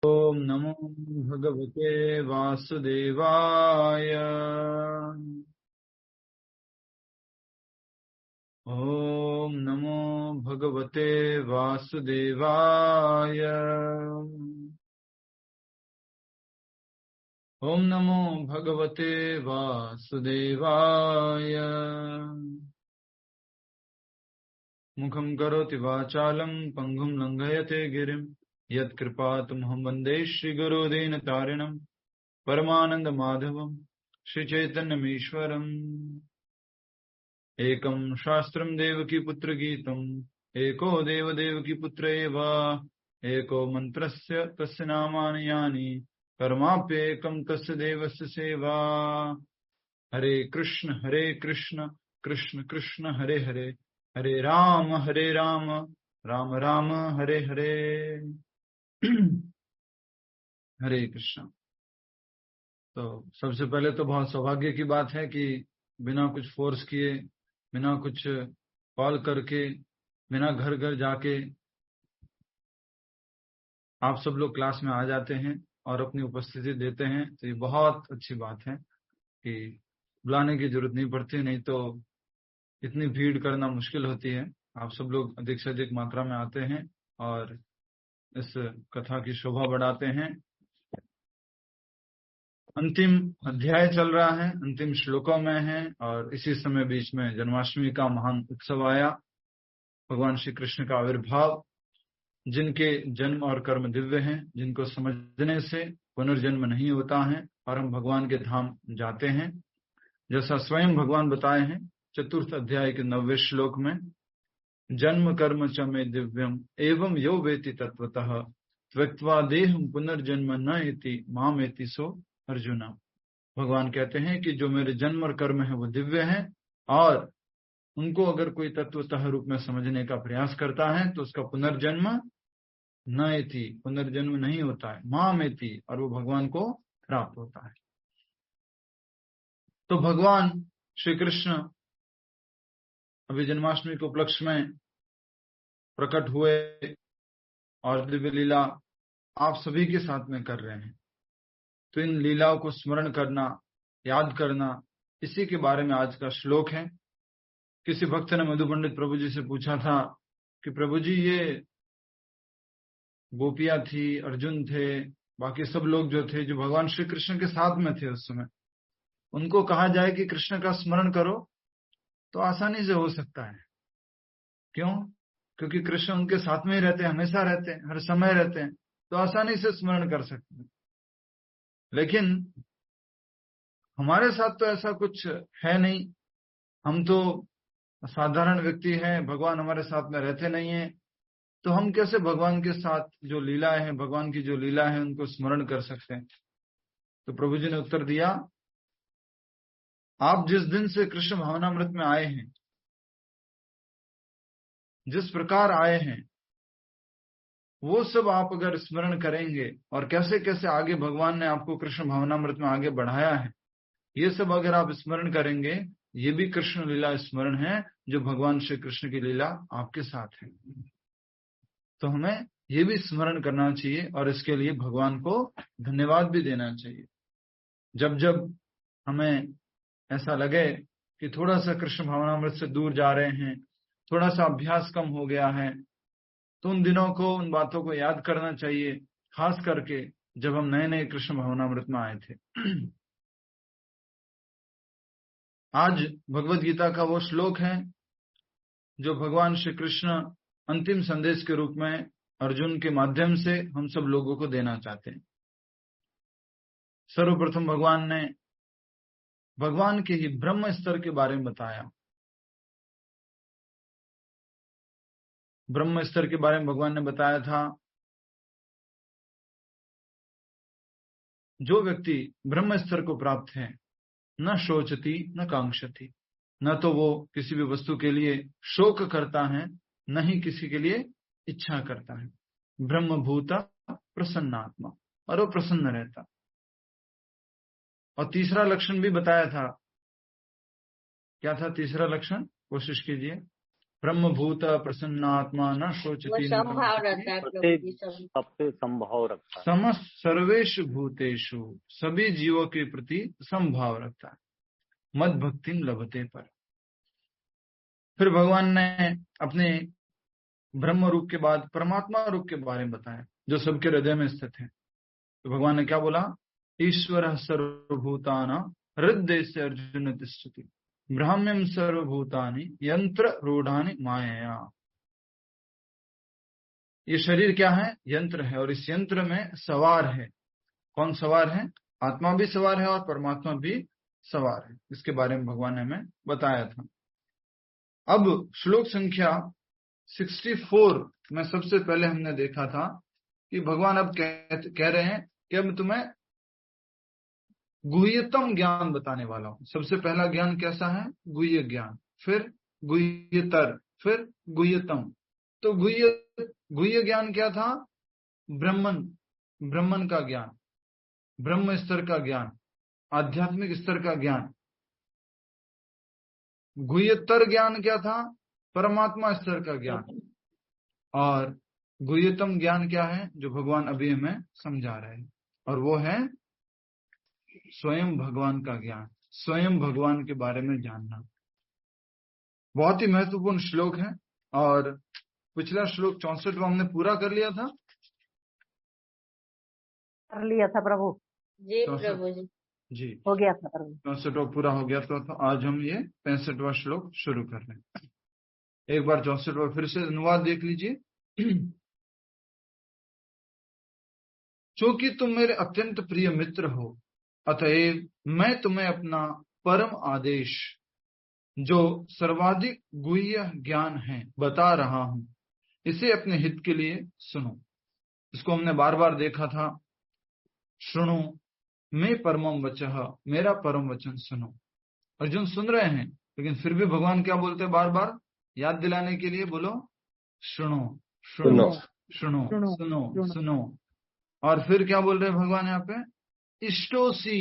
ओम नमो भगवते वासुदेवाय। ओम नमो भगवते वासुदेवाय। ओम नमो भगवते वासुदेवाय। मुखं करोति वाचालं पंगुं लंघयते गिरिं यत्कृपातमहं वन्दे श्रीगुरुदीनतारिणं परमानन्दमाधवं श्रीचैतन्यमीश्वरम्। एकं शास्त्रं देवकीपुत्रगीतम् एको देवदेवकी पुत्र एव एको मन्त्रस्य तस्य नामानि यानि कर्माप्येकं तस्य देवस्य सेवा। हरे कृष्ण कृष्ण कृष्ण हरे हरे, हरे राम राम राम हरे हरे। हरे कृष्ण। तो सबसे पहले तो बहुत सौभाग्य की बात है कि बिना कुछ फोर्स किए, बिना कुछ कॉल करके, बिना घर घर जाके आप सब लोग क्लास में आ जाते हैं और अपनी उपस्थिति देते हैं। तो ये बहुत अच्छी बात है कि बुलाने की जरूरत नहीं पड़ती, नहीं तो इतनी भीड़ करना मुश्किल होती है। आप सब लोग अधिक से अधिक मात्रा में आते हैं और इस कथा की शोभा बढ़ाते हैं। अंतिम अध्याय चल रहा है, अंतिम श्लोकों में है और इसी समय बीच में जन्माष्टमी का महान उत्सव आया। भगवान श्री कृष्ण का आविर्भाव, जिनके जन्म और कर्म दिव्य हैं, जिनको समझने से पुनर्जन्म नहीं होता है और हम भगवान के धाम जाते हैं, जैसा स्वयं भगवान बताए हैं चतुर्थ अध्याय के 90वें श्लोक में। जन्म कर्म च मे दिव्यम एवं यो वेति तत्वतः त्यक्त्वा देहं पुनर्जन्म न इति माम एति सो अर्जुन। भगवान कहते हैं कि जो मेरे जन्म और कर्म है वो दिव्य है और उनको अगर कोई तत्वतः रूप में समझने का प्रयास करता है तो उसका पुनर्जन्म न इति, पुनर्जन्म नहीं होता है, माम इति, और वो भगवान को प्राप्त होता है। तो भगवान श्री कृष्ण अभी जन्माष्टमी के उपलक्ष्य में प्रकट हुए और दिव्य लीला आप सभी के साथ में कर रहे हैं। तो इन लीलाओं को स्मरण करना, याद करना, इसी के बारे में आज का श्लोक है। किसी भक्त ने मधु पंडित प्रभु जी से पूछा था कि प्रभु जी, ये गोपियां थी, अर्जुन थे, बाकी सब लोग जो थे, जो भगवान श्री कृष्ण के साथ में थे उस समय, उनको कहा जाए कि कृष्ण का स्मरण करो तो आसानी से हो सकता है। क्यों? क्योंकि कृष्ण उनके साथ में ही रहते हैं, हमेशा रहते हैं, हर समय रहते हैं, तो आसानी से स्मरण कर सकते हैं। लेकिन हमारे साथ तो ऐसा कुछ है नहीं। हम तो साधारण व्यक्ति हैं, भगवान हमारे साथ में रहते नहीं है, तो हम कैसे भगवान के साथ जो लीलाएं हैं, भगवान की जो लीला है, उनको स्मरण कर सकते हैं? तो प्रभु जी ने उत्तर दिया, आप जिस दिन से कृष्ण भावनामृत में आए हैं, जिस प्रकार आए हैं, वो सब आप अगर स्मरण करेंगे और कैसे कैसे आगे भगवान ने आपको कृष्ण भावनामृत में आगे बढ़ाया है, ये सब अगर आप स्मरण करेंगे, ये भी कृष्ण लीला स्मरण है, जो भगवान श्री कृष्ण की लीला आपके साथ है। तो हमें ये भी स्मरण करना चाहिए और इसके लिए भगवान को धन्यवाद भी देना चाहिए। जब जब हमें ऐसा लगे कि थोड़ा सा कृष्ण भावनामृत से दूर जा रहे हैं, थोड़ा सा अभ्यास कम हो गया है, तो उन दिनों को, उन बातों को याद करना चाहिए, खास करके जब हम नए नए कृष्ण भावनामृत में आए थे। आज भगवत गीता का वो श्लोक है जो भगवान श्री कृष्ण अंतिम संदेश के रूप में अर्जुन के माध्यम से हम सब लोगों को देना चाहते हैं। सर्वप्रथम भगवान ने भगवान के ही ब्रह्म स्तर के बारे में बताया। ब्रह्म स्तर के बारे में भगवान ने बताया था, जो व्यक्ति ब्रह्म स्तर को प्राप्त है, न शोचती न कांक्षती, न तो वो किसी भी वस्तु के लिए शोक करता है, न ही किसी के लिए इच्छा करता है। ब्रह्मभूत प्रसन्नात्मा, और वो प्रसन्न रहता। और तीसरा लक्षण भी बताया था। क्या था तीसरा लक्षण? कोशिश कीजिए। ब्रह्मभूत प्रसन्नात्मा न शोचति न संभाव रहता है प्रभु जी, सब पे संभाव रखता है। समस्त सर्वेषु भूतेषु, सभी जीवों के प्रति संभाव रखता है। मद भक्तिम लभते पर। फिर भगवान ने अपने ब्रह्म रूप के बाद परमात्मा रूप के बारे में बताया, जो सबके हृदय में स्थित है। तो भगवान ने क्या बोला? ईश्वर सर्वभूतानां हृदय से अर्जुन तिष्ठति ब्राह्म्यम सर्वभूतानि यंत्र रूढ़ानि मायया। ये शरीर क्या है? यंत्र है, और इस यंत्र में सवार है। कौन सवार है? आत्मा भी सवार है और परमात्मा भी सवार है। इसके बारे में भगवान ने हमें बताया था। अब श्लोक संख्या 64 में सबसे पहले हमने देखा था कि भगवान अब कह रहे हैं कि अब तुम्हें गुह्यतम ज्ञान बताने वाला हूं। सबसे पहला ज्ञान कैसा है? गुह्य ज्ञान, फिर गुह्यतर, फिर गुह्यतम। तो गुह्य ज्ञान क्या था? ब्रह्मन का ज्ञान, ब्रह्म स्तर का ज्ञान, आध्यात्मिक स्तर का ज्ञान। गुह्यतर ज्ञान क्या था? परमात्मा स्तर का ज्ञान। और गुह्यतम ज्ञान क्या है? जो भगवान अभी हमें समझा रहे हैं, और वो है स्वयं भगवान का ज्ञान, स्वयं भगवान के बारे में जानना। बहुत ही महत्वपूर्ण श्लोक है। और पिछला श्लोक 64 हमने पूरा कर लिया था। कर लिया था प्रभु जी प्रभु जी, जी हो गया था प्रभु। 64 पूरा हो गया था। तो आज हम ये 65वां श्लोक शुरू कर रहे हैं। एक बार 64वां फिर से अनुवाद देख लीजिए। क्योंकि तुम मेरे अत्यंत प्रिय मित्र हो, अतएव मैं तुम्हें अपना परम आदेश, जो सर्वाधिक गुह्य ज्ञान है, बता रहा हूं। इसे अपने हित के लिए सुनो। इसको हमने बार बार देखा था। सुनो मैं परमम वचः, मेरा परम वचन सुनो। अर्जुन सुन रहे हैं, लेकिन फिर भी भगवान क्या बोलते हैं? बार बार याद दिलाने के लिए बोलो, सुनो सुनो सुनो सुनो सुनो। और फिर क्या बोल रहे हैं भगवान यहाँ पे? इष्टोसी।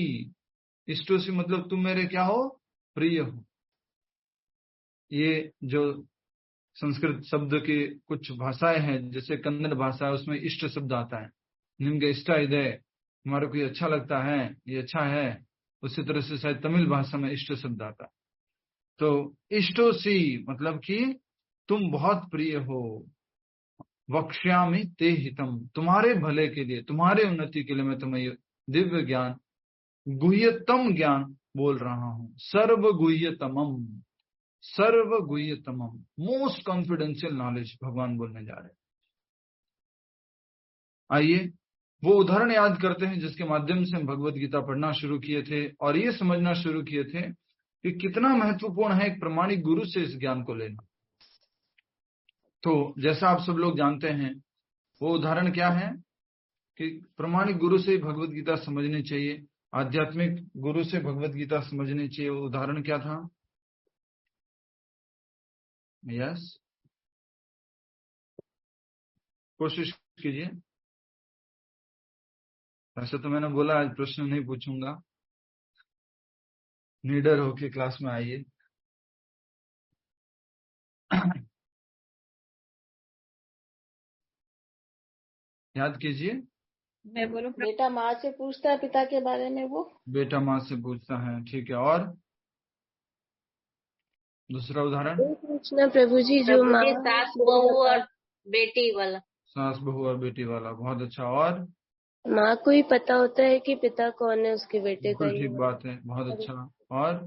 इष्टोसी मतलब तुम मेरे क्या हो? प्रिय हो। ये जो संस्कृत शब्द की कुछ भाषाएं हैं, जैसे कन्नड़ भाषा है, उसमें इष्ट शब्द आता है। निम्न इष्ट हृदय, हमारे को ये अच्छा लगता है, ये अच्छा है। उसी तरह से शायद तमिल भाषा में इष्ट शब्द आता है। तो इष्टोसी मतलब कि तुम बहुत प्रिय हो। वक्ष्यामि ते हितम, तुम्हारे भले के लिए, तुम्हारे उन्नति के लिए मैं तुम्हें ये दिव्य ज्ञान, गुह्यतम ज्ञान बोल रहा हूं। सर्व गुह्यतमम, सर्व गुह्यतमम, मोस्ट कॉन्फिडेंशियल नॉलेज भगवान बोलने जा रहे हैं। आइए वो उदाहरण याद करते हैं जिसके माध्यम से हम भगवत गीता पढ़ना शुरू किए थे, और ये समझना शुरू किए थे कि कितना महत्वपूर्ण है एक प्रमाणिक गुरु से इस ज्ञान को लेना। तो जैसा आप सब लोग जानते हैं, वो उदाहरण क्या है कि प्रमाणिक गुरु से भगवत गीता समझनी चाहिए, आध्यात्मिक गुरु से भगवत गीता समझनी चाहिए। वो उदाहरण क्या था? यस, कोशिश कीजिए। वैसे तो मैंने बोला आज प्रश्न नहीं पूछूंगा, निडर होके क्लास में आइए। याद कीजिए। मैं बोलूं? बेटा माँ से पूछता है पिता के बारे में, वो बेटा माँ से पूछता है, ठीक है। और दूसरा उदाहरण? पूछना प्रभु जी, जो माँ सास बहू और बेटी वाला। सास बहू और बेटी वाला, बहुत अच्छा। और माँ को ही पता होता है कि पिता कौन है, उसके बेटे का ही। ठीक बात है, बहुत अच्छा। और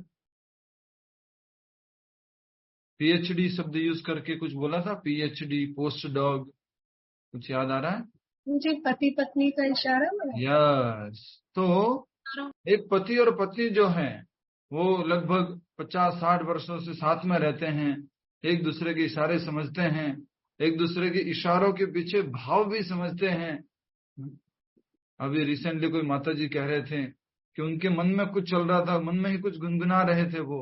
पीएचडी शब्द यूज करके कुछ बोला था, पीएचडी, पोस्ट डॉग, कुछ याद आ रहा है? मुझे पति पत्नी का इशारा है। यस। तो एक पति और पत्नी जो हैं, वो लगभग 50-60 वर्षों से साथ में रहते हैं, एक दूसरे के इशारे समझते हैं, एक दूसरे के इशारों के पीछे भाव भी समझते हैं। अभी रिसेंटली कोई माता जी कह रहे थे कि उनके मन में कुछ चल रहा था, मन में ही कुछ गुनगुना रहे थे वो,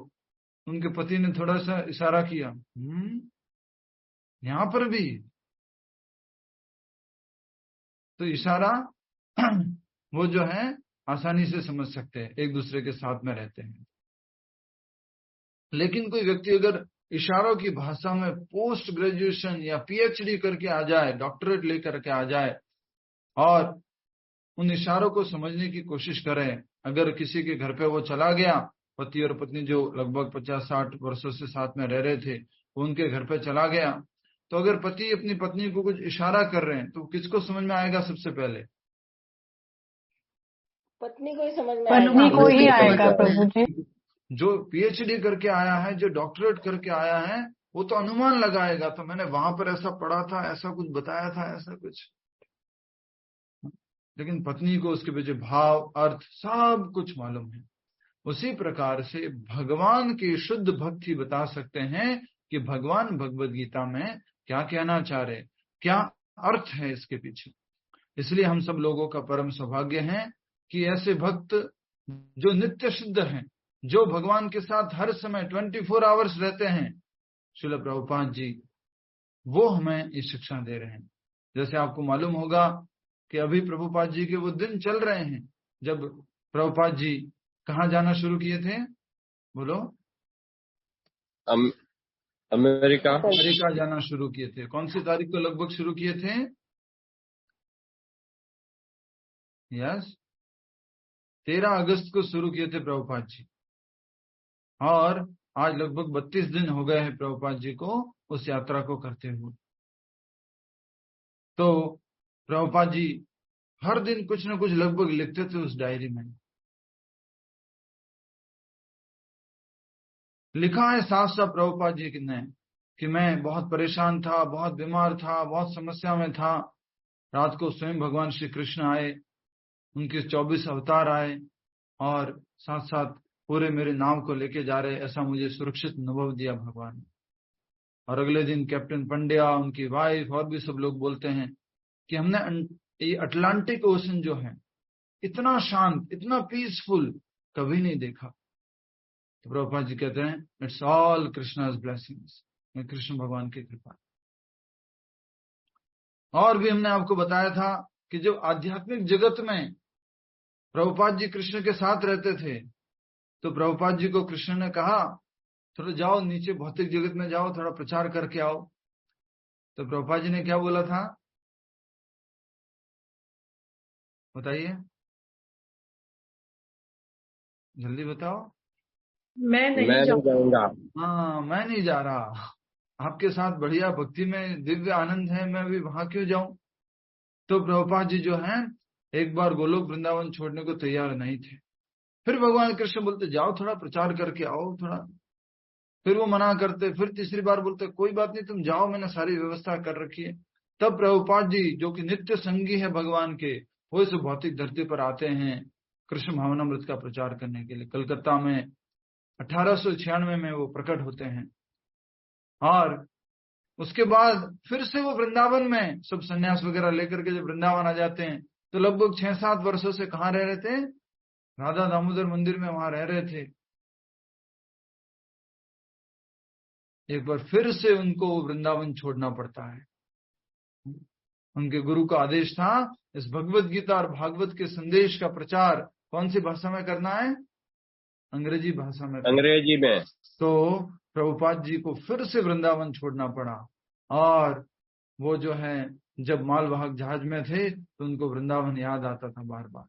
उनके पति ने थोड़ा सा इशारा किया, यहाँ पर भी तो इशारा वो जो है आसानी से समझ सकते हैं, एक दूसरे के साथ में रहते हैं। लेकिन कोई व्यक्ति अगर इशारों की भाषा में पोस्ट ग्रेजुएशन या पीएचडी करके आ जाए, डॉक्टरेट लेकर के आ जाए और उन इशारों को समझने की कोशिश करें। अगर किसी के घर पे वो चला गया, पति और पत्नी जो लगभग 50-60 वर्षों से साथ में रह रहे थे, उनके घर पे चला गया, तो अगर पति अपनी पत्नी को कुछ इशारा कर रहे हैं तो किसको समझ में आएगा? सबसे पहले पत्नी को ही समझ में पत्नी को ही आएगा प्रभु जी। जो पीएचडी करके आया है, जो डॉक्टरेट करके आया है, वो तो अनुमान लगाएगा, तो मैंने वहां पर ऐसा पढ़ा था, ऐसा कुछ बताया था, ऐसा कुछ। लेकिन पत्नी को उसके पीछे भाव, अर्थ सब कुछ मालूम है। उसी प्रकार से भगवान की शुद्ध भक्ति बता सकते हैं कि भगवान भगवद गीता में क्या कहना चाह रहे, क्या अर्थ है इसके पीछे। इसलिए हम सब लोगों का परम सौभाग्य है कि ऐसे भक्त जो नित्य शुद्ध हैं, जो भगवान के साथ हर समय 24 आवर्स रहते हैं, श्रील प्रभुपाद जी वो हमें ये शिक्षा दे रहे हैं। जैसे आपको मालूम होगा कि अभी प्रभुपाद जी के वो दिन चल रहे हैं जब प्रभुपाद जी कहाँ जाना शुरू किए थे? बोलो। अमेरिका जाना शुरू किए थे। कौन सी तारीख को लगभग शुरू किए थे? यस, 13 अगस्त को शुरू किए थे प्रभुपाद जी, और आज लगभग 32 दिन हो गए हैं प्रभुपाद जी को उस यात्रा को करते हुए। तो प्रभुपाद जी हर दिन कुछ न कुछ लगभग लिखते थे उस डायरी में। लिखा है साफ साफ प्रभुपाद जी ने कि मैं बहुत परेशान था, बहुत बीमार था, बहुत समस्या में था। रात को स्वयं भगवान श्री कृष्ण आए, उनके 24 अवतार आए और साथ साथ पूरे मेरे नाम को लेके जा रहे, ऐसा मुझे सुरक्षित अनुभव दिया भगवान ने। और अगले दिन कैप्टन पंड्या, उनकी वाइफ और भी सब लोग बोलते हैं कि हमने ये अटलांटिक ओशन जो है इतना शांत, इतना पीसफुल कभी नहीं देखा। तो प्रभुपाद जी कहते हैं इट्स ऑल कृष्णा's ब्लेसिंग्स, कृष्ण भगवान की कृपा। और भी हमने आपको बताया था कि जो आध्यात्मिक जगत में प्रभुपाद जी कृष्ण के साथ रहते थे, तो प्रभुपाद जी को कृष्ण ने कहा थोड़ा जाओ नीचे भौतिक जगत में जाओ, थोड़ा प्रचार करके आओ। तो प्रभुपाद जी ने क्या बोला था बताइए, जल्दी बताओ। मैं नहीं जाऊंगा। हाँ, मैं नहीं जा रहा, आपके साथ बढ़िया भक्ति में दिव्य आनंद है, मैं भी वहां क्यों जाऊं। तो प्रभुपाद जी जो हैं एक बार गोलोक वृंदावन छोड़ने को तैयार नहीं थे। फिर भगवान कृष्ण बोलते जाओ थोड़ा प्रचार करके आओ थोड़ा, फिर वो मना करते, फिर तीसरी बार बोलते कोई बात नहीं तुम जाओ, मैंने सारी व्यवस्था कर रखी है। तब प्रभुपाद जी जो कि नित्य संगी है भगवान के, वो इस भौतिक धरती पर आते हैं कृष्ण भावनामृत का प्रचार करने के लिए। कलकत्ता में 1896 में वो प्रकट होते हैं और उसके बाद फिर से वो वृंदावन में सब सन्यास वगैरह लेकर के जब वृंदावन आ जाते हैं, तो लगभग 6-7 वर्षों से कहाँ रह रहे थे? राधा दामोदर मंदिर में वहां रह रहे थे। एक बार फिर से उनको वृंदावन छोड़ना पड़ता है। उनके गुरु का आदेश था इस भगवत गीता और भागवत के संदेश का प्रचार कौन सी भाषा में करना है? अंग्रेजी भाषा में, अंग्रेजी में। तो प्रभुपाद जी को फिर से वृंदावन छोड़ना पड़ा। और वो जो है जब मालवाहक जहाज में थे तो उनको वृंदावन याद आता था बार बार।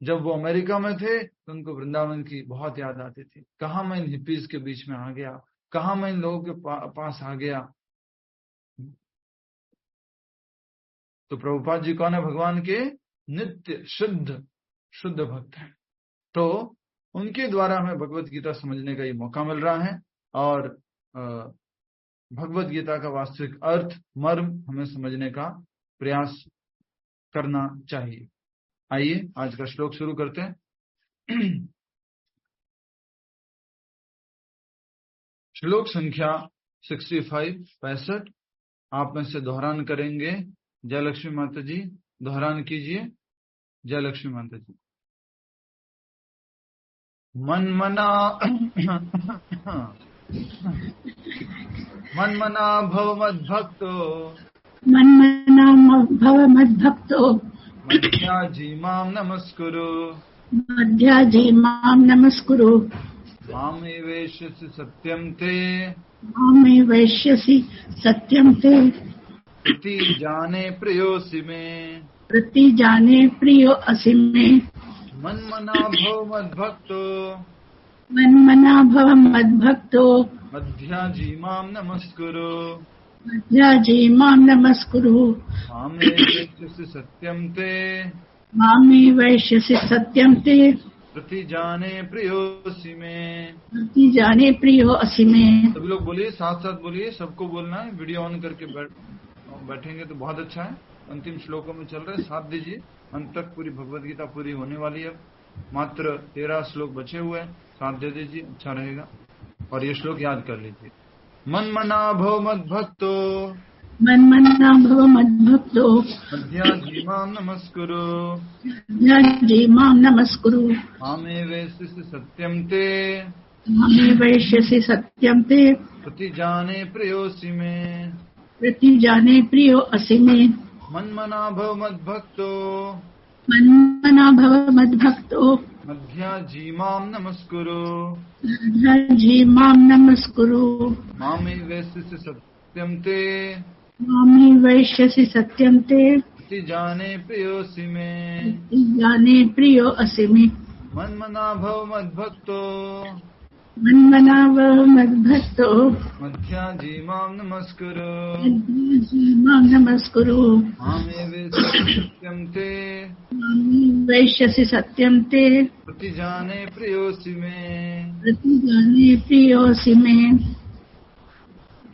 जब वो अमेरिका में थे तो उनको वृंदावन की बहुत याद आती थी। कहाँ मैं इन हिप्पीज के बीच में आ गया, कहाँ मैं इन लोगों के पास आ गया। तो प्रभुपाद जी कौन है? भगवान के नित्य शुद्ध भक्त हैं। तो उनके द्वारा हमें भगवत गीता समझने का ये मौका मिल रहा है और भगवत गीता का वास्तविक अर्थ, मर्म हमें समझने का प्रयास करना चाहिए। आइए आज का श्लोक शुरू करते हैं। श्लोक संख्या 65 आप में से दोहरान करेंगे। जय लक्ष्मी माता जी, दोहरान कीजिए। जय लक्ष्मी माता जी। मन मना भव मद्भक्तो, मध्याजी मां नमस्कुरु, मामेवेश्यसि सत्यं ते मामे वैश्यसि सत्यम ते प्रति जाने प्रियोसि मे प्रति जाने प्रियो असि मे मन्मना भव मद्भक्तो मन्मना भव मद्भक्तो मध्याजी मां नमस्कुरु मध्याजी मां नमस्कुरु मामेवेश्यसि सत्यं ते मामे वैश्यसि सत्यम ते प्रति जाने प्रियोसि मे। प्रति जाने प्रियो असि मे। सभी लोग बोलिए, साथ साथ बोलिए, सबको बोलना है। वीडियो ऑन करके बैठेंगे तो बहुत अच्छा है। अंतिम श्लोकों में चल रहे, साथ दीजिए। अंत तक पूरी भगवत गीता पूरी होने वाली है। मात्र 13 श्लोक बचे हुए हैं, साथ दे दीजिए, अच्छा रहेगा। और ये श्लोक याद कर लीजिए। मन्मना भव मद्भक्तो मन्मना भव मद्भक्तो मध्याजी मां नमस्कुरु मध्याजी मां नमस्कुरु मामेवेश्यसि सत्यं ते मामे वैश्यसि सत्यम ते प्रति जाने प्रियोसि मे प्रति जाने प्रियो असि मे। मन्मना भव मद्भक्तो मन्मना भव मद्भक्तो मध्याजी मां नमस्कुरु मध्याजी मां नमस्कुरु मामेवेश्यसि सत्यं ते मामे वैश्यसि सत्यम ते प्रति जाने प्रियोसि मे प्रति जाने प्रियो असि मे। मन्मना भव मद्भक्तो मन्मना भव मद्भक्तो मध्याजी मां नमस्कुरु मध्याजी मां नमस्कुरु मामेवेश्यसि सत्यं ते मामे वैश्यसि सत्यम ते प्रति जाने प्रियोसि मे। प्रति जाने प्रियोसि मे।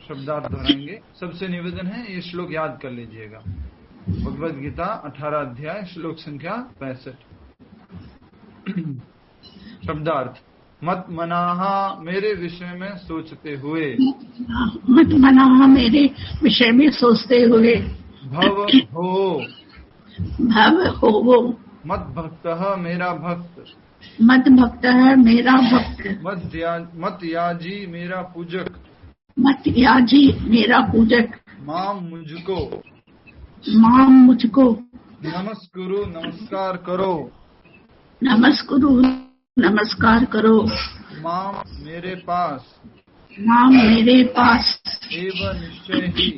शब्दार्थ दोहराएंगे। सबसे निवेदन है ये श्लोक याद कर लीजिएगा। भगवद गीता 18 अध्याय श्लोक संख्या 65। शब्दार्थ। मत मनाहा मेरे विषय में सोचते हुए, मत मनाहा मेरे विषय में सोचते हुए, भव हो भव हो मत भक्त मेरा भक्त, मत भक्त है मेरा भक्त, मत याजी मेरा पूजक, मत याजी मेरा पूजक, माम मुझको, माम मुझको, नमस्कुरु नमस्कार करो, नमस्कुरु नमस्कार करो, माम मेरे पास, माम मेरे पास, एव निश्चय ही,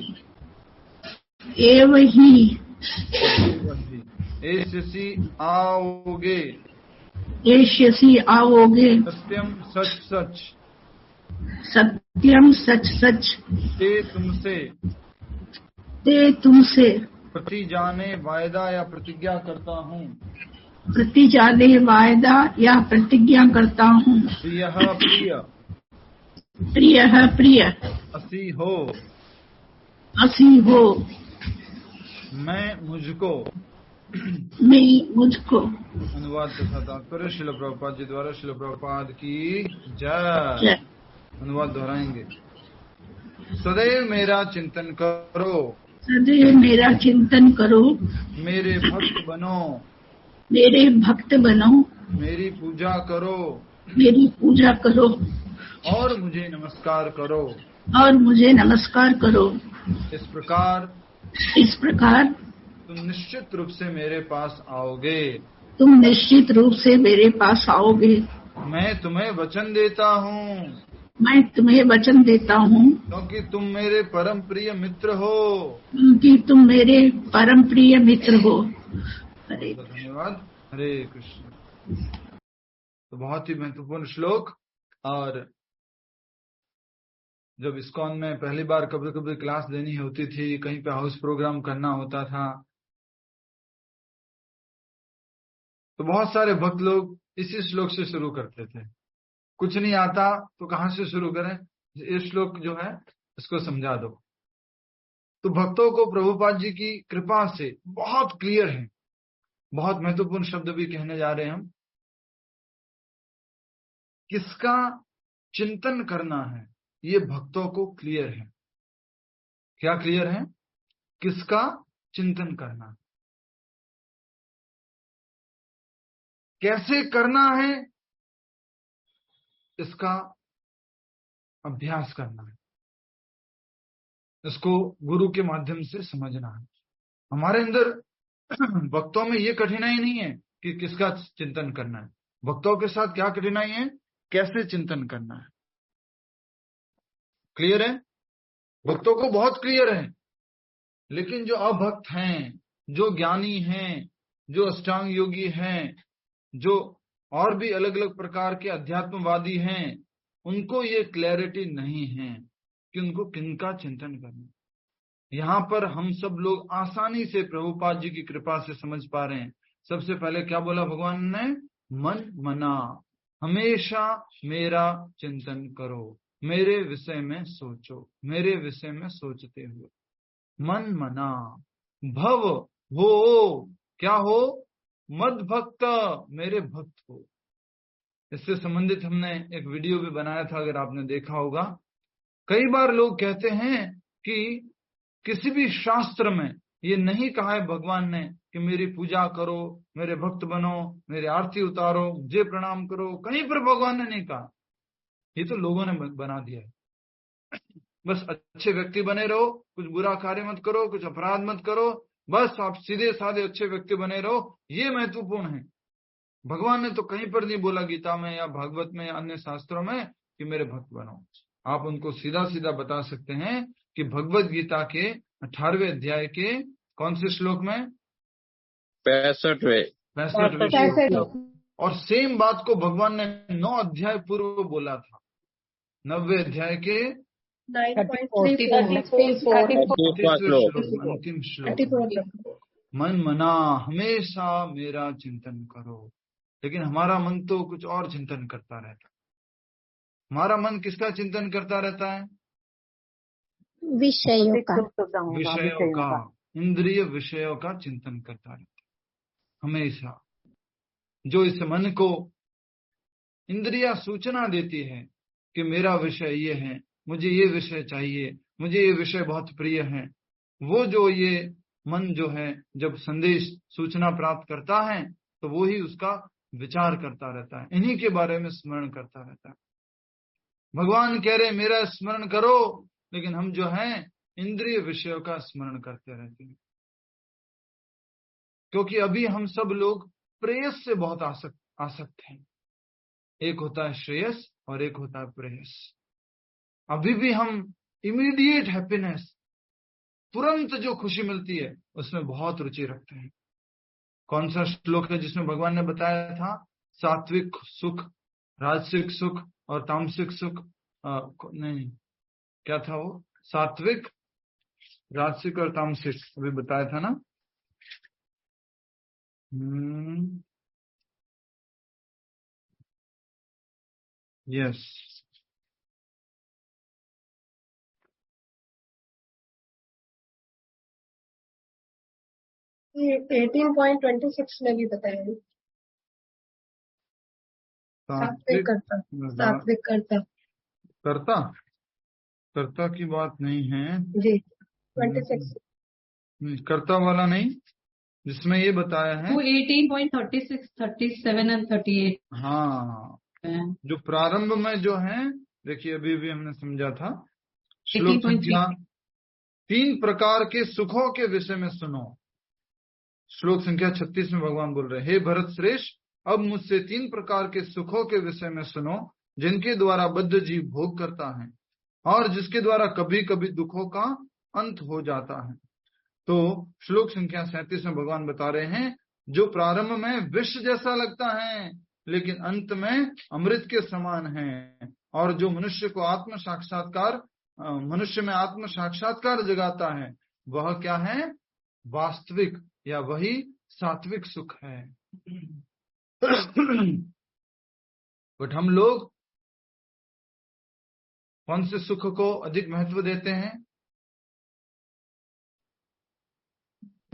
एव ही, एष्यसि आओगे, एष्यसि आओगे, सत्यम सच सच, सत्यम सच सच, ते तुमसे प्रति जाने वायदा या प्रतिज्ञा करता हूँ, प्रति जाने वायदा या प्रतिज्ञा करता हूँ, प्रिय प्रिय, प्रिय प्रिय, असी हो, असी हो, मैं मुझको, मैं मुझको। अनुवाद तथा तात्पर्य श्रील प्रभुपाद जी द्वारा। श्रील प्रभुपाद की जय। अनुवाद दोहराएंगे। सदैव मेरा चिंतन करो, सदैव मेरा चिंतन करो, मेरे भक्त बनो, मेरे भक्त बनो, मेरी पूजा करो, मेरी पूजा करो, और मुझे नमस्कार करो, और मुझे नमस्कार करो। इस प्रकार तुम निश्चित रूप से मेरे पास आओगे, तुम निश्चित रूप से मेरे पास आओगे। मैं तुम्हें वचन देता हूँ, मैं तुम्हें वचन देता हूँ, क्योंकि तुम मेरे परम प्रिय मित्र हो, क्योंकि तुम मेरे परम प्रिय मित्र हो। हरे धन्यवाद। हरे कृष्ण। तो बहुत ही महत्वपूर्ण श्लोक। और जब इस्कॉन में पहली बार कभी कभी क्लास देनी होती थी, कहीं पे हाउस प्रोग्राम करना होता था, तो बहुत सारे भक्त लोग इसी श्लोक से शुरू करते थे। कुछ नहीं आता तो कहाँ से शुरू करें, ये श्लोक जो है इसको समझा दो। तो भक्तों को प्रभुपाद जी की कृपा से बहुत क्लियर है। बहुत महत्वपूर्ण शब्द भी कहने जा रहे हैं हम। किसका चिंतन करना है ये भक्तों को क्लियर है। क्या क्लियर है? किसका चिंतन करना, कैसे करना है, इसका अभ्यास करना है, इसको गुरु के माध्यम से समझना है। हमारे अंदर भक्तों में ये कठिनाई नहीं है कि किसका चिंतन करना है। भक्तों के साथ क्या कठिनाई है कैसे चिंतन करना है। क्लियर है? भक्तों को बहुत क्लियर है, लेकिन जो अभक्त हैं, जो ज्ञानी हैं, जो अष्टांग योगी हैं, जो और भी अलग अलग प्रकार के अध्यात्मवादी हैं, उनको ये क्लैरिटी नहीं है कि उनको किनका चिंतन करना। यहाँ पर हम सब लोग आसानी से प्रभुपाद जी की कृपा से समझ पा रहे हैं। सबसे पहले क्या बोला भगवान ने? मन मना, हमेशा मेरा चिंतन करो, मेरे विषय में सोचो, मेरे विषय में सोचते हुए। मन मना, भव हो, क्या हो? मद भक्त, मेरे भक्त हो। इससे संबंधित हमने एक वीडियो भी बनाया था, अगर आपने देखा होगा। कई बार लोग कहते हैं कि किसी भी शास्त्र में ये नहीं कहा है भगवान ने कि मेरी पूजा करो, मेरे भक्त बनो, मेरी आरती उतारो, मुझे प्रणाम करो। कहीं पर भगवान ने नहीं कहा, ये तो लोगों ने बना दिया है। बस अच्छे व्यक्ति बने रहो, कुछ बुरा कार्य मत करो, कुछ अपराध मत करो, बस आप सीधे साधे अच्छे व्यक्ति बने रहो, ये महत्वपूर्ण है। भगवान ने तो कहीं पर नहीं बोला गीता में या भागवत में या अन्य शास्त्रों में कि मेरे भक्त बनो। आप उनको सीधा सीधा बता सकते हैं कि भगवत गीता के 18वें अध्याय के कौन से श्लोक में? 65वें श्लोक। और सेम बात को भगवान ने 9 अध्याय पूर्व बोला था, 90वें अध्याय के 34 अंतिम श्लोक। मन मना, हमेशा मेरा चिंतन करो। लेकिन हमारा मन तो कुछ और चिंतन करता रहता है। हमारा मन किसका चिंतन करता रहता है? विषयों का, विषयों का, इंद्रिय विषयों का चिंतन करता रहता है हमेशा। जो इस मन को इंद्रिया सूचना देती है कि मेरा विषय ये है, मुझे ये विषय चाहिए, मुझे ये विषय बहुत प्रिय है, वो जो ये मन जो है जब संदेश सूचना प्राप्त करता है तो वो ही उसका विचार करता रहता है, इन्हीं के बारे में स्मरण करता रहता है। भगवान कह रहे मेरा स्मरण करो, लेकिन हम जो हैं इंद्रिय विषयों का स्मरण करते रहते हैं। क्योंकि अभी हम सब लोग प्रेयस से बहुत आसक्त हैं। एक होता है श्रेयस और एक होता है प्रेयस। अभी भी हम इमीडिएट हैप्पीनेस, तुरंत जो खुशी मिलती है, उसमें बहुत रुचि रखते हैं। कौन सा श्लोक है जिसमें भगवान ने बताया था सात्विक सुख, राजसिक सुख और तामसिक सुख? नहीं, क्या था वो? सात्विक, राजसिक और तामसिक अभी बताया था ना। यस, ये 18.26 में भी बताया है। सात्विक कर्ता, सात्विक कर्ता, कर्ता कर्ता की बात नहीं है जी। 26 कर्ता वाला नहीं, जिसमें ये बताया है 18.36, 37 and 38। हाँ, जो प्रारंभ में जो है, देखिए अभी भी हमने समझा था। श्लोक संख्या 3 प्रकार के सुखों के विषय में सुनो। श्लोक संख्या 36 में भगवान बोल रहे, हे भरत श्रेष्ठ, अब मुझसे 3 प्रकार के सुखों के विषय में सुनो, जिनके द्वारा बद्ध जीव भोग करता है और जिसके द्वारा कभी कभी दुखों का अंत हो जाता है। तो श्लोक संख्या 37 में भगवान बता रहे हैं, जो प्रारंभ में विष जैसा लगता है लेकिन अंत में अमृत के समान है, और जो मनुष्य को मनुष्य में आत्म साक्षात्कार जगाता है, वह क्या है? वास्तविक या वही सात्विक सुख है। बट हम लोग कौन से सुख को अधिक महत्व देते हैं?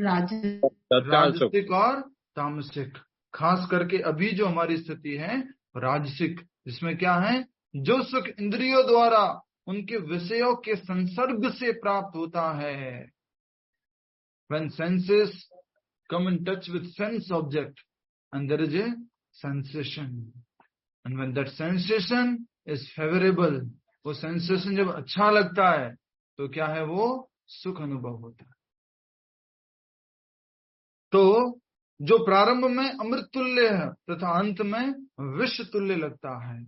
राजसिक और तामसिक। खास करके अभी जो हमारी स्थिति है राजसिक, जिसमें क्या है? जो सुख इंद्रियों द्वारा उनके विषयों के संसर्ग से प्राप्त होता है। When senses come in touch with sense object and there is a sensation, and when that sensation is favorable, वो sensation जब अच्छा लगता है तो क्या है? वो सुख अनुभव होता है। तो जो प्रारंभ में अमृत तुल्य है तथा अंत में विष तुल्य लगता है,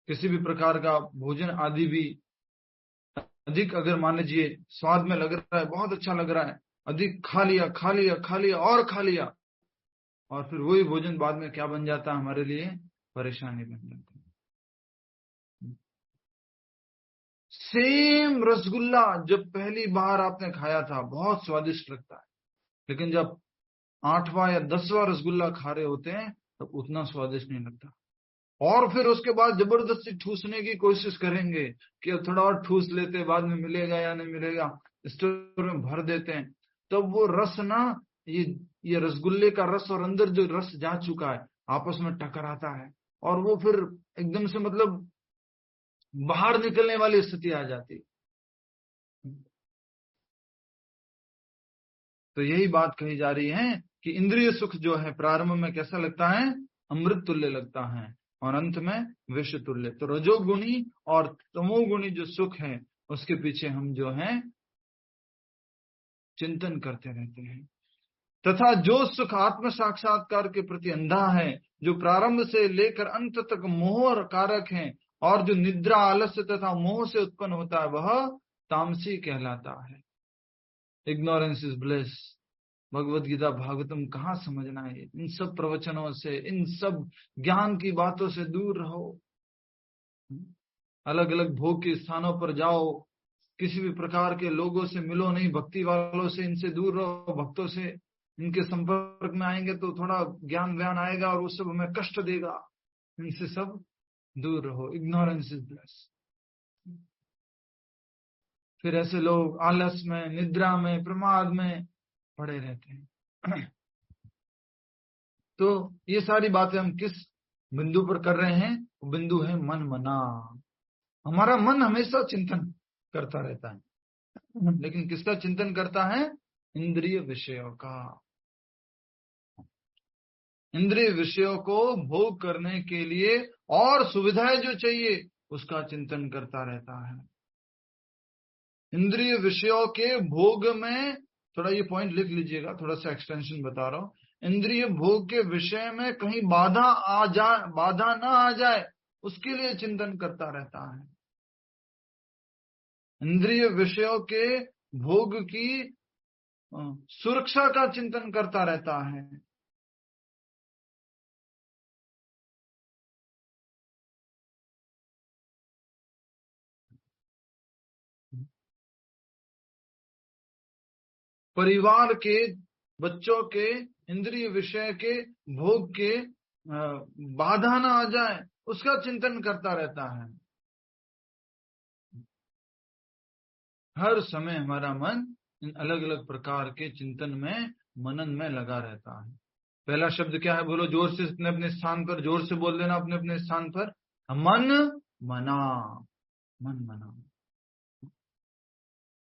किसी भी प्रकार का भोजन आदि भी अधिक अगर मान लीजिए स्वाद में लग रहा है, बहुत अच्छा लग रहा है, अधिक खा लिया खा लिया खा लिया और खा लिया, और फिर वही भोजन बाद में क्या बन जाता है हमारे लिए? परेशानी बन जाती है। सेम रसगुल्ला जब पहली बार आपने खाया था बहुत स्वादिष्ट लगता है, लेकिन जब 8वां या 10वां रसगुल्ला खा रहे होते हैं तब उतना स्वादिष्ट नहीं लगता, और फिर उसके बाद जबरदस्ती ठूसने की कोशिश करेंगे कि अब थोड़ा और ठूस लेते, बाद में मिलेगा या नहीं मिलेगा, स्टोर में भर देते हैं। तब वो रस ना, ये रसगुल्ले का रस और अंदर जो रस जा चुका है आपस में टकराता है, और वो फिर एकदम से मतलब बाहर निकलने वाली स्थिति आ जाती। तो यही बात कही जा रही है कि इंद्रिय सुख जो है प्रारंभ में कैसा लगता है? अमृत तुल्य लगता है, और अंत में विष तुल्य। तो रजोगुणी और तमोगुणी जो सुख है उसके पीछे हम जो है चिंतन करते रहते हैं। तथा जो सुख आत्म साक्षात्कार के प्रति अंधा है, जो प्रारंभ से लेकर अंत तक मोह कारक है, और जो निद्रा आलस्य तथा मोह से उत्पन्न होता है, वह तामसी कहलाता है। Ignorance is bliss. Bhagavad Gita Bhagavatam कहाँ समझना है? इन सब प्रवचनों से, इन सब ज्ञान की बातों से दूर रहो। अलग अलग भोग के स्थानों पर जाओ, किसी भी प्रकार के लोगों से मिलो नहीं, भक्ति वालों से इनसे दूर रहो। भक्तों से इनके संपर्क में आएंगे तो थोड़ा ज्ञान व्यान आएगा और वो सब हमें कष्ट देगा, इनसे सब दूर रहो। Ignorance is bliss. फिर ऐसे लोग आलस में, निद्रा में, प्रमाद में पड़े रहते हैं। तो ये सारी बातें हम किस बिंदु पर कर रहे हैं? बिंदु है मन मना। हमारा मन हमेशा चिंतन करता रहता है, लेकिन किसका चिंतन करता है? इंद्रिय विषयों का। इंद्रिय विषयों को भोग करने के लिए और सुविधाएं जो चाहिए उसका चिंतन करता रहता है। इंद्रिय विषयों के भोग में, थोड़ा ये पॉइंट लिख लीजिएगा, थोड़ा सा एक्सटेंशन बता रहा हूं। इंद्रिय भोग के विषय में कहीं बाधा ना आ जाए उसके लिए चिंतन करता रहता है। इंद्रिय विषयों के भोग की सुरक्षा का चिंतन करता रहता है। परिवार के, बच्चों के इंद्रिय विषय के भोग के बाधा ना आ जाए उसका चिंतन करता रहता है। हर समय हमारा मन इन अलग अलग प्रकार के चिंतन में, मनन में लगा रहता है। पहला शब्द क्या है? बोलो जोर से, अपने अपने स्थान पर जोर से बोल देना, अपने अपने स्थान पर। मन मना। मन मना।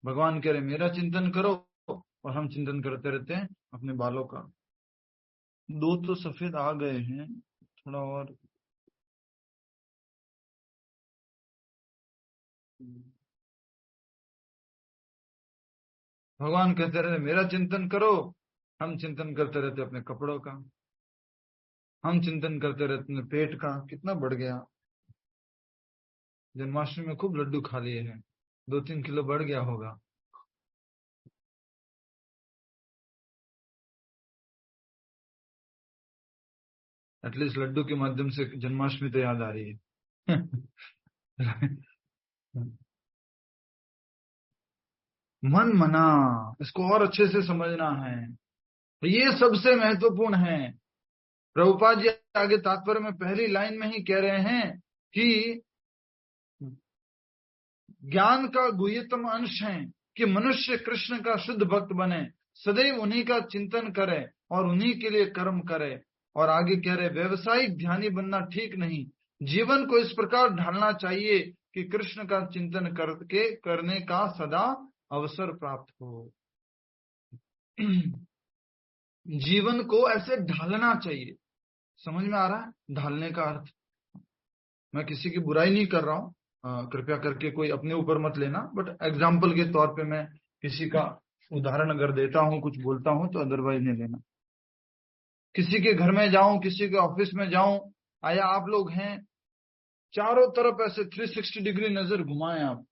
भगवान कह रहे मेरा चिंतन करो, और हम चिंतन करते रहते हैं अपने बालों का। 2 तो सफेद आ गए हैं, थोड़ा और। भगवान कहते रहते मेरा चिंतन करो, हम चिंतन करते रहते अपने कपड़ों का, हम चिंतन करते रहते अपने पेट का। कितना बढ़ गया। जन्माष्टमी में खूब लड्डू खा लिए हैं, 2-3 किलो बढ़ गया होगा। एटलीस्ट लड्डू के माध्यम से जन्माष्टमी तो याद आ रही है। मन मना, इसको और अच्छे से समझना है। ये सबसे महत्वपूर्ण है। प्रभुपाद जी आगे तात्पर्य में पहली लाइन में ही कह रहे हैं कि ज्ञान का गुह्यतम अंश है कि मनुष्य कृष्ण का शुद्ध भक्त बने, सदैव उन्हीं का चिंतन करे और उन्हीं के लिए कर्म करे। और आगे कह रहे व्यवसायिक ध्यानी बनना ठीक नहीं, जीवन को इस प्रकार ढालना चाहिए कि कृष्ण का चिंतन करने का सदा अवसर प्राप्त हो। जीवन को ऐसे ढालना चाहिए। समझ में आ रहा है ढालने का अर्थ? मैं किसी की बुराई नहीं कर रहा हूं, कृपया करके कोई अपने ऊपर मत लेना, बट एग्जाम्पल के तौर पे मैं किसी का उदाहरण अगर देता हूं, कुछ बोलता हूं, तो अदरवाइज नहीं लेना। किसी के घर में जाऊं, किसी के ऑफिस में जाऊं, आया आप लोग हैं, चारों तरफ ऐसे 360 डिग्री नजर घुमाएं आप,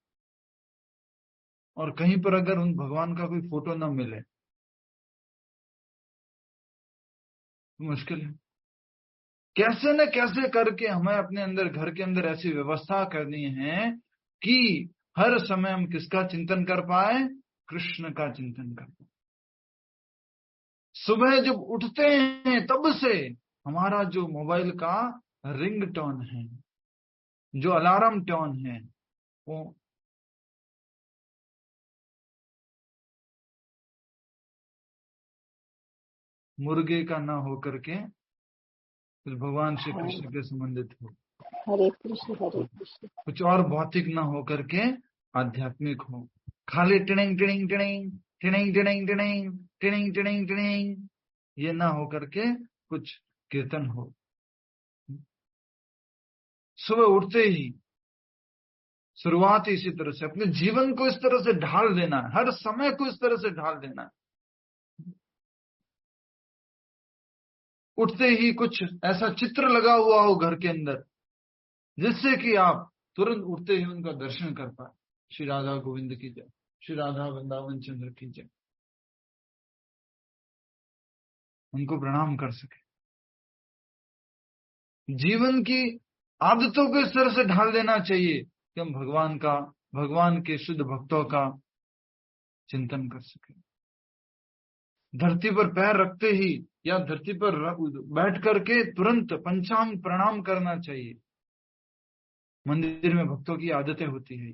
और कहीं पर अगर उन भगवान का कोई फोटो ना मिले तो मुश्किल है। कैसे न कैसे करके हमें अपने अंदर, घर के अंदर ऐसी व्यवस्था करनी है कि हर समय हम किसका चिंतन कर पाए? कृष्ण का चिंतन कर पाए। सुबह जब उठते हैं तब से हमारा जो मोबाइल का रिंग टोन है, जो अलार्म टोन है, वो मुर्गे का ना हो करके भगवान श्री कृष्ण के संबंधित हो, हरे कृष्ण हरे कृष्ण। कुछ और भौतिक ना हो करके आध्यात्मिक हो। खाली टिणिंग टिणिंग टिणिंग टिणिंग टिणिंग टिणिंग टिणिंग टिणिंग टिणिंग, ये ना हो करके कुछ कीर्तन हो। सुबह उठते ही शुरुआत इसी तरह से, अपने जीवन को इस तरह से ढाल देना है, हर समय को इस तरह से ढाल देना है। उठते ही कुछ ऐसा चित्र लगा हुआ हो घर के अंदर, जिससे कि आप तुरंत उठते ही उनका दर्शन कर पाए। श्री राधा गोविंद की जय, श्री राधा वृंदावन चंद्र की जय, उनको प्रणाम कर सके। जीवन की आदतों को इस तरह से ढाल देना चाहिए कि हम भगवान के शुद्ध भक्तों का चिंतन कर सके। धरती पर पैर रखते ही या धरती पर बैठ करके तुरंत पंचांग प्रणाम करना चाहिए। मंदिर में भक्तों की आदतें होती है,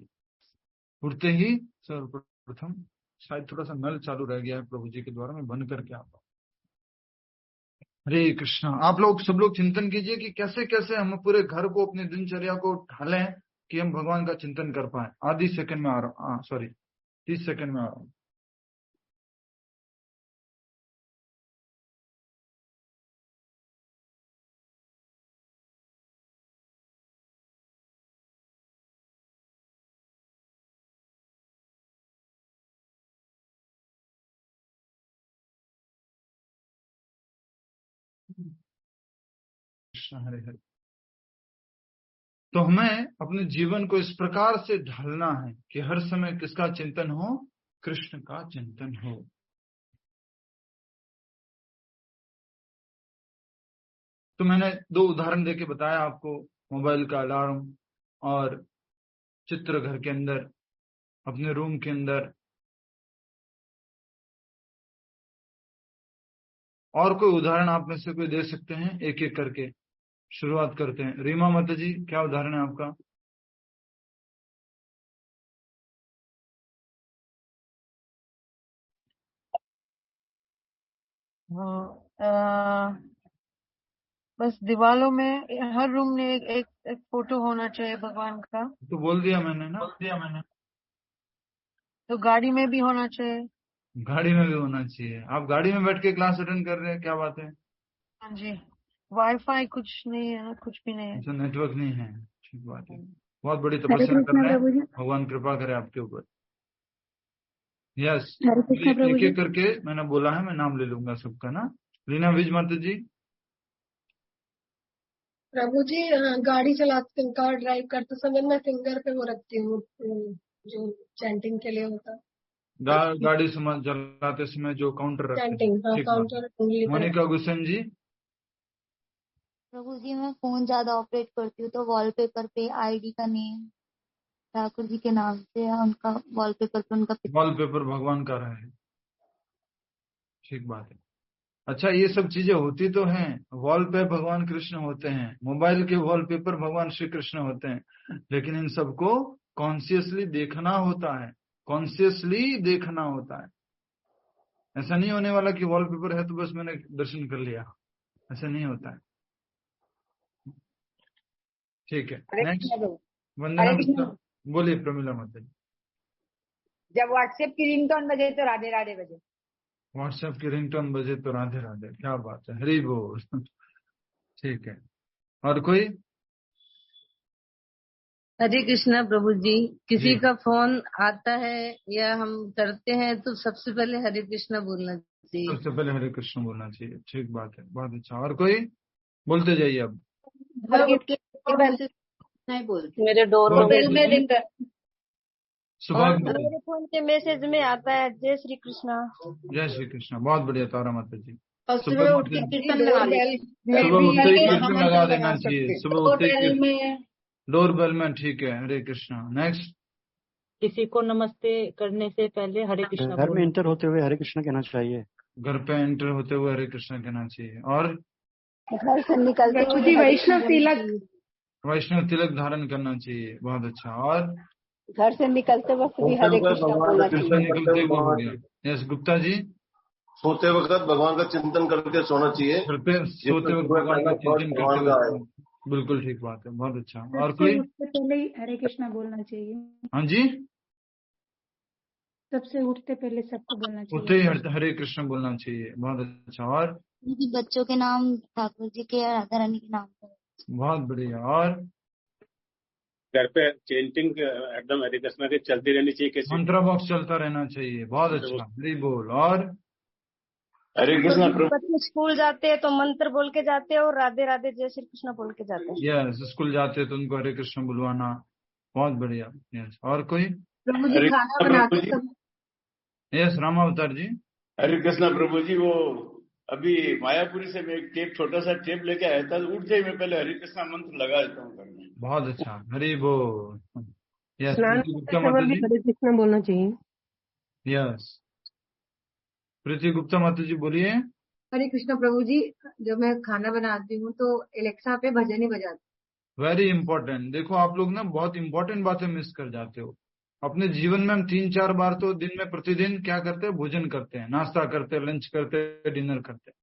उठते ही सर्वप्रथम, शायद थोड़ा सा नल चालू रह गया है प्रभु जी के द्वारा, मैं बंद करके आता हूँ। हरे कृष्णा। आप लोग सब लोग चिंतन कीजिए कि कैसे कैसे हम पूरे घर को, अपनी दिनचर्या को ढालें कि हम भगवान का चिंतन कर पाए। आधी सेकंड में आ रहा हूँ, सॉरी 30 सेकंड में आ रहा हूँ। कृष्ण हरे हरे। तो हमें अपने जीवन को इस प्रकार से ढालना है कि हर समय किसका चिंतन हो? कृष्ण का चिंतन हो। तो मैंने 2 उदाहरण देके बताया आपको, मोबाइल का अलार्म और चित्र घर के अंदर, अपने रूम के अंदर। और कोई उदाहरण आप में से कोई दे सकते हैं? एक एक करके शुरुआत करते हैं। रीमा माता जी, क्या उदाहरण है आपका? बस दीवारों में, हर रूम में एक फोटो होना चाहिए भगवान का। तो बोल दिया मैंने। तो गाड़ी में भी होना चाहिए। गाड़ी में भी होना चाहिए। आप गाड़ी में बैठ के क्लास अटेंड कर रहे हैं, क्या बात है? हाँ जी। वाईफाई कुछ नहीं है, कुछ भी नहीं है। अच्छा, नेटवर्क नहीं है, ठीक बात है। बहुत बड़ी तपस्या कर रहे हैं, भगवान कृपा करे आपके ऊपर। यस, एक एक करके मैंने बोला है, मैं नाम ले लूंगा सबका ना। रीना विज माता जी। प्रभु जी, गाड़ी चलाते, कार ड्राइव करते समय मैं फिंगर पे वो रखती हूँ जो चैंटिंग के लिए होता है। गाड़ी चलाते समय जो काउंटर रखते हैं, चैंटिंग, हाँ, ठीक काउंटर। बात। मोनिका गुसन जी। प्रभु जी, मैं फोन ज्यादा ऑपरेट करती हूँ तो वॉलपेपर पे आईडी का नेम ठाकुर जी के नाम से है, उनका वॉलपेपर पे उनका वॉलपेपर भगवान का रहे, ठीक बात है। अच्छा, ये सब चीजें होती तो हैं, वॉल पे भगवान कृष्ण होते हैं, मोबाइल के वॉलपेपर भगवान श्री कृष्ण होते हैं, लेकिन इन सबको कॉन्शियसली देखना होता है, कॉन्शियसली देखना होता है। ऐसा नहीं होने वाला कि वॉलपेपर है तो बस मैंने दर्शन कर लिया, ऐसा नहीं होता है। ठीक है, नेक्स्ट वंदना। बोलिए प्रमिला माता जी। जब व्हाट्सएप की रिंगटोन बजे तो राधे राधे बजे। व्हाट्सएप की रिंगटोन बजे तो राधे राधे, क्या बात है, हरि बोल। ठीक है, और कोई? हरे कृष्णा प्रभु जी। किसी का फोन आता है या हम करते हैं तो सबसे पहले हरे कृष्णा बोलना चाहिए। सबसे पहले हरे कृष्ण बोलना चाहिए, ठीक बात है, बहुत अच्छा। और कोई? बोलते जाइए अब। नहीं बोलती। मेरे डोर होटल में दिन का सुबह मेरे फोन के मैसेज में आता है जय श्री कृष्णा। जय श्री कृष्ण, बहुत बढ़िया तारा माता जी। और सुबह उठ के कीर्तन लगा लेती। सुबह उठते ही कीर्तन लगा देना चाहिए, सुबह उठते ही होटल में डोर बेल में, ठीक है। हरे कृष्णा। नेक्स्ट, किसी को नमस्ते करने से पहले हरे कृष्णा घर में एंटर होते हुए हरे कृष्णा कहना चाहिए। घर पे एंटर होते हुए हरे कृष्णा कहना चाहिए। और घर से निकलते हुए वैष्णव तिलक धारण करना चाहिए, बहुत अच्छा। और घर से निकलते वक्त भी हरे कृष्णा बोलना चाहिए। निकलते हुए हो गया। यस गुप्ता जी, सोते वक्त भगवान का चिंतन करके सोना चाहिए। सोते वक्त भगवान का चिंतन करते हुए, बिल्कुल ठीक बात है, बहुत अच्छा। और कोई? सबसे पहले ही हरे कृष्णा बोलना चाहिए। हाँ जी, सबसे उठते पहले सबको बोलना चाहिए। उठते ही हरे कृष्ण बोलना चाहिए, बहुत अच्छा। और बच्चों के नाम ठाकुर जी के या राधा रानी के नाम पर। बहुत बढ़िया। और घर पे चेंटिंग एकदम हरे कृष्णा की चलती रहनी चाहिए। कैसे मंत्र बॉक्स चलता रहना चाहिए, बहुत अच्छा। हरि बोल। और हरे कृष्णा। बच्चे स्कूल जाते हैं तो मंत्र बोल के जाते हैं और राधे राधे जय श्री कृष्णा बोल के जाते हैं। यस, स्कूल जाते हैं तो उनको हरे कृष्ण बुलवाना, बहुत बढ़िया। यस, और कोई? प्रभु जी खाना बनाते समय यस, रामावतार जी। हरे कृष्णा प्रभु जी, वो अभी मायापुरी से मैं एक टेप, छोटा सा टेप लेके आया था, उठते ही मैं पहले हरे कृष्णा मंत्र लगा देता हूँ घर में। बहुत अच्छा, हरि बोल। यस, स्नान गुप्ता माता जी। हरे कृष्णा बोलना चाहिए। यस, प्रीति गुप्ता माता जी बोलिए। हरे कृष्ण प्रभु जी, जब मैं खाना बनाती हूँ तो एलेक्सा पे भजन ही बजाती। Very important. देखो आप लोग ना बहुत इंपॉर्टेंट बातें मिस कर जाते हो। अपने जीवन में हम 3-4 बार तो दिन में प्रतिदिन क्या करते हैं? भोजन करते हैं, नाश्ता करते हैं, लंच करते हैं, डिनर करते हैं।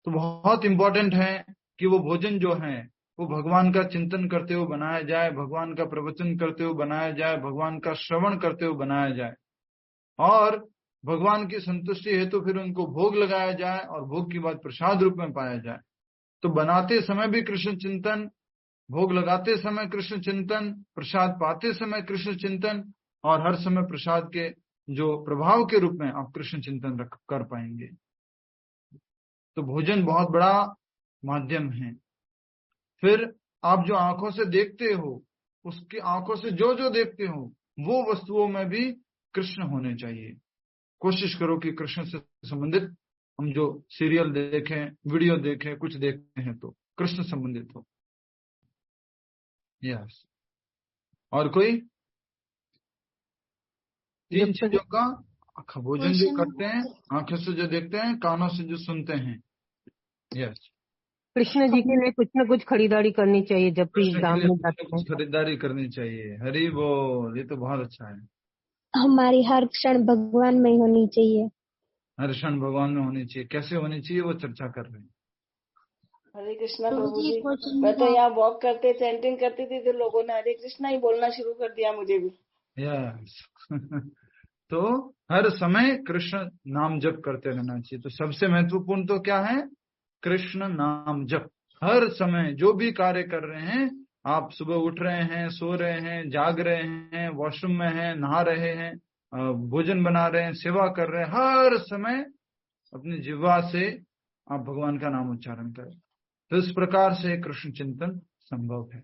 तो बहुत इंपॉर्टेंट है कि वो भोजन जो है वो भगवान का चिंतन करते हुए बनाया जाए, भगवान का प्रवचन करते हुए बनाया जाए, भगवान का श्रवण करते हुए बनाया जाए, और भगवान की संतुष्टि है तो फिर उनको भोग लगाया जाए और भोग की बात प्रसाद रूप में पाया जाए। तो बनाते समय भी कृष्ण चिंतन, भोग लगाते समय कृष्ण चिंतन, प्रसाद पाते समय कृष्ण चिंतन, और हर समय प्रसाद के जो प्रभाव के रूप में आप कृष्ण चिंतन कर पाएंगे। तो भोजन बहुत बड़ा माध्यम है। फिर आप जो आंखों से देखते हो, उसकी आंखों से जो जो देखते हो वो वस्तुओं में भी कृष्ण होने चाहिए। कोशिश करो कि कृष्ण से संबंधित हम जो सीरियल देखें, वीडियो देखें, कुछ देखते हैं तो कृष्ण संबंधित हो। यस, और कोई? 3 चीजों का भोजन जो करते हैं, आंखों से जो देखते हैं, कानों से जो सुनते हैं। यस, कृष्ण जी के लिए कुछ न कुछ खरीदारी करनी चाहिए जब भी धाम में जाते हैं। खरीदारी करनी चाहिए। हरि बोल, ये तो बहुत अच्छा है। हमारी हर क्षण भगवान में ही होनी चाहिए। हर क्षण भगवान में होनी चाहिए। कैसे होनी चाहिए वो चर्चा कर रहे हैं। हरे कृष्णा प्रभु जी, मैं तो यहाँ वॉक करते चैंटिंग करती थी तो लोगों ने हरे कृष्णा ही बोलना शुरू कर दिया मुझे भी। यस तो हर समय कृष्ण नाम जप करते रहना चाहिए। तो सबसे महत्वपूर्ण तो क्या है? कृष्ण नाम जप। हर समय जो भी कार्य कर रहे हैं, आप सुबह उठ रहे हैं, सो रहे हैं, जाग रहे हैं, वॉशरूम में हैं, नहा रहे हैं, भोजन बना रहे हैं, सेवा कर रहे हैं, हर समय अपनी जिह्वा से आप भगवान का नाम उच्चारण करें। तो इस प्रकार से कृष्ण चिंतन संभव है।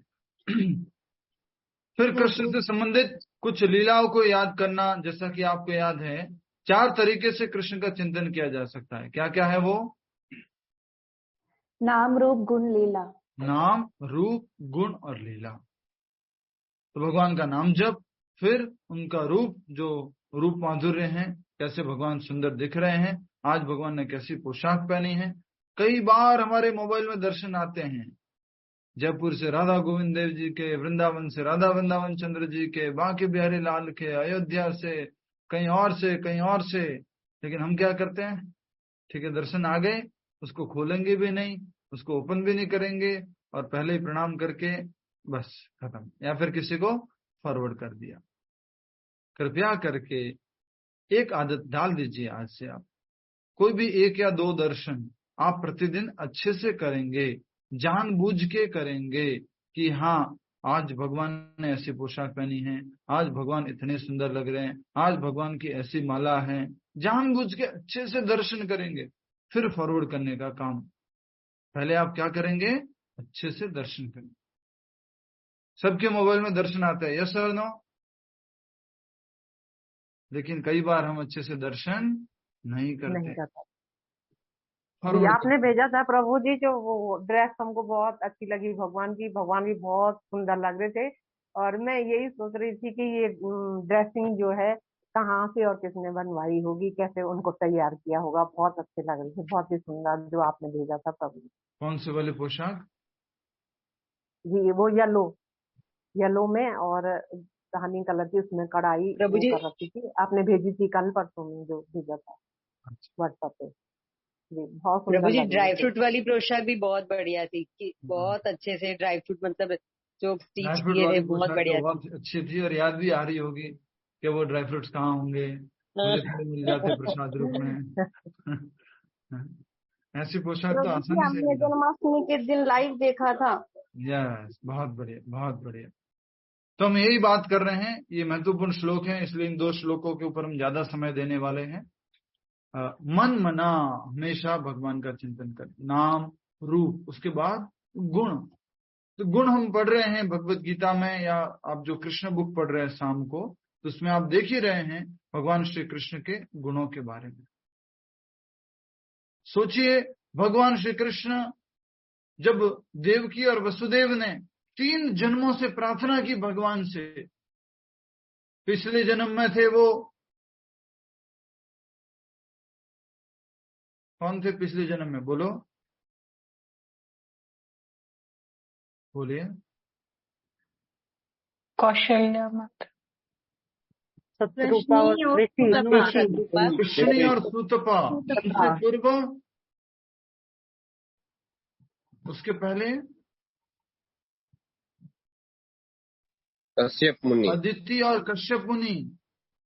फिर कृष्ण से संबंधित कुछ लीलाओं को याद करना, जैसा कि आपको याद है 4 तरीके से कृष्ण का चिंतन किया जा सकता है। क्या क्या है वो? नाम, रूप, गुण, लीला। नाम, रूप, गुण और लीला। तो भगवान का नाम जप, फिर उनका रूप, जो रूप माधुर्य है, कैसे भगवान सुंदर दिख रहे हैं, आज भगवान ने कैसी पोशाक पहनी है। कई बार हमारे मोबाइल में दर्शन आते हैं, जयपुर से राधा गोविंद देव जी के, वृंदावन से राधा वृंदावन चंद्र जी के, बांके बिहारी लाल के, अयोध्या से, कहीं और से। लेकिन हम क्या करते हैं? ठीक है, दर्शन आ गए, उसको खोलेंगे भी नहीं, उसको ओपन भी नहीं करेंगे, और पहले ही प्रणाम करके बस खत्म, या फिर किसी को फॉरवर्ड कर दिया। कृपया करके एक आदत डाल दीजिए, आज से आप कोई भी 1 या 2 दर्शन आप प्रतिदिन अच्छे से करेंगे, जानबूझ के करेंगे कि हाँ, आज भगवान ने ऐसी पोशाक पहनी है, आज भगवान इतने सुंदर लग रहे हैं, आज भगवान की ऐसी माला है। जानबूझ के अच्छे से दर्शन करेंगे, फिर फॉरवर्ड करने का काम। पहले आप क्या करेंगे? अच्छे से दर्शन करेंगे। सबके मोबाइल में दर्शन आता है, यस और नो? लेकिन कई बार हम अच्छे से दर्शन नहीं करते। जी, आपने भेजा था प्रभु जी जो वो ड्रेस हमको बहुत अच्छी लगी भगवान की, भगवान भी बहुत सुंदर लग रहे थे। और मैं यही सोच रही थी कि ये ड्रेसिंग जो है कहाँ से और किसने बनवाई होगी, कैसे उनको तैयार किया होगा। बहुत अच्छे लग रहे थे, बहुत ही सुंदर जो आपने भेजा था प्रभु जी। कौन से वाले पोशाक? जी वो येलो में और हनी कलर की उसमें कढ़ाई प्रभु वो जी, कर रखी थी, आपने भेजी थी कल परसों में जो भेजा था व्हाट्सएप पे। जी बहुत सुंदर प्रभु जी लग रहे ड्राई थे। फ्रूट वाली पोशाक भी बहुत बढ़िया थी कि बहुत अच्छे से ड्राई फ्रूट मतलब जो ड्राई स्टिच फ्रूट किए थे वाली बहुत पोशाक बढ़िया तो थी। बहुत अच्छी थी, और याद भी आ रही होगी कि वो ड्राई फ्रूट्स कहाँ होंगे, मुझे थोड़े मिल जाते प्रसाद रूप में। ऐसी पोशाक तो प्रभु जी आसानी से हमने मिला। जन्माष्टमी के दिन लाइव देखा था। यस, बहुत बढ़िया, बहुत बढ़िया। तो हम यही बात कर रहे हैं, ये महत्वपूर्ण श्लोक है, इसलिए इन 2 श्लोकों के ऊपर हम ज्यादा समय देने वाले हैं। मन मना हमेशा भगवान का चिंतन कर, नाम रूप, उसके बाद गुण। तो गुण हम पढ़ रहे हैं भगवत गीता में, या आप जो कृष्ण बुक पढ़ रहे हैं शाम को, तो उसमें आप देख ही रहे हैं भगवान श्री कृष्ण के गुणों के बारे में। सोचिए, भगवान श्री कृष्ण जब देवकी और वसुदेव ने 3 जन्मों से प्रार्थना की भगवान से, पिछले जन्म में थे वो कौन थे? पिछले जन्म में बोलो, बोलिए। कौशल्या माता, सतरूपा और कृष्णी और सुतपा। उससे पूर्व, उसके पहले कश्यप मुनि, अदिति और कश्यप मुनि।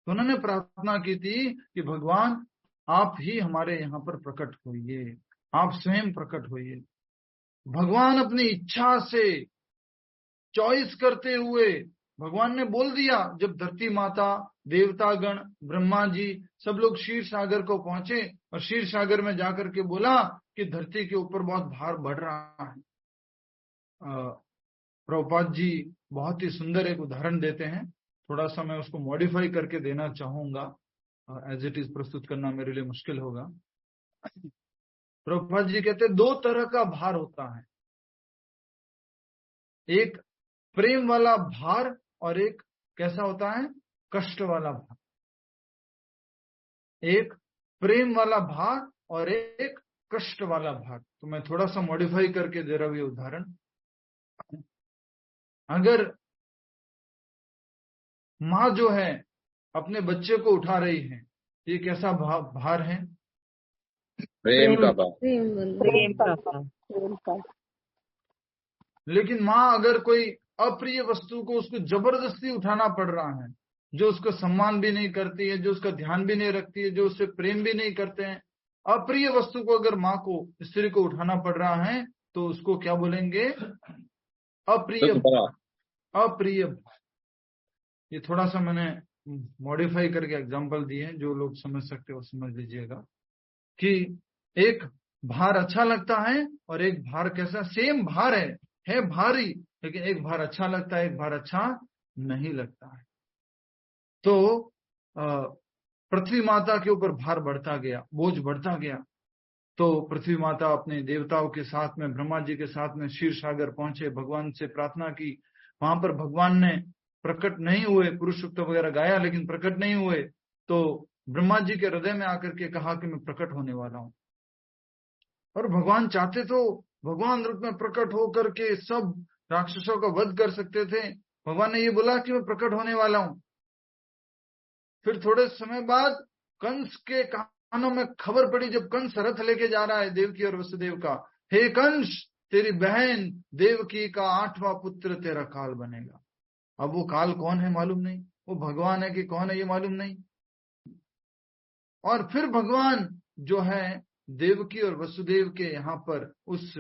उन्होंने प्रार्थना की थी कि भगवान आप ही हमारे यहाँ पर प्रकट होइए, आप स्वयं प्रकट होइए। भगवान अपनी इच्छा से चॉइस करते हुए भगवान ने बोल दिया, जब धरती माता, देवतागण, ब्रह्मा जी सब लोग क्षीर सागर को पहुंचे और क्षीर सागर में जाकर के बोला कि धरती के ऊपर बहुत भार बढ़ रहा है। प्रभुपाद जी बहुत ही सुंदर एक उदाहरण देते हैं, थोड़ा सा मैं उसको मॉडिफाई करके देना चाहूंगा, एज इट इज प्रस्तुत करना मेरे लिए मुश्किल होगा। प्रभुपाद जी कहते हैं 2 तरह का भार होता है, एक प्रेम वाला भार और एक कैसा होता है? कष्ट वाला भार। एक प्रेम वाला भार और एक कष्ट वाला भार। तो मैं थोड़ा सा मॉडिफाई करके दे रहा हूं ये उदाहरण। अगर माँ जो है अपने बच्चे को उठा रही है, ये कैसा भार है? प्रेम का भार। प्रेम का। लेकिन माँ अगर कोई अप्रिय वस्तु को उसको जबरदस्ती उठाना पड़ रहा है, जो उसको सम्मान भी नहीं करती है, जो उसका ध्यान भी नहीं रखती है, जो उससे प्रेम भी नहीं करते हैं, अप्रिय वस्तु को अगर माँ को, स्त्री को उठाना पड़ रहा है, तो उसको क्या बोलेंगे? अप्रिय भार। अप्रिय भार। ये थोड़ा सा मैंने मॉडिफाई करके एग्जांपल दिए हैं, जो लोग समझ सकते हो समझ लीजिएगा कि एक भार अच्छा लगता है और एक भार कैसा? सेम भार है भारी, लेकिन एक भार अच्छा लगता है, एक भार अच्छा नहीं लगता है। तो पृथ्वी माता के ऊपर भार बढ़ता गया, बोझ बढ़ता गया। तो पृथ्वी माता अपने देवताओं के साथ में, ब्रह्मा जी के साथ में क्षीर सागर पहुंचे, भगवान से प्रार्थना की। वहां पर भगवान ने प्रकट नहीं हुए, पुरुष सूक्त वगैरह गाया लेकिन प्रकट नहीं हुए। तो ब्रह्मा जी के हृदय में आकर के कहा कि मैं प्रकट होने वाला हूं। और भगवान चाहते तो भगवान रूप में प्रकट होकर के सब राक्षसों का वध कर सकते थे। भगवान ने ये बोला कि मैं प्रकट होने वाला हूं। फिर थोड़े समय बाद कंस के कानों में खबर पड़ी, जब कंस रथ लेके जा रहा है देवकी और वसुदेव का, हे कंस, तेरी बहन देवकी का 8वां पुत्र तेरा काल बनेगा। अब वो काल कौन है मालूम नहीं, वो भगवान है कि कौन है ये मालूम नहीं। और फिर भगवान जो है देवकी और वसुदेव के यहाँ पर उस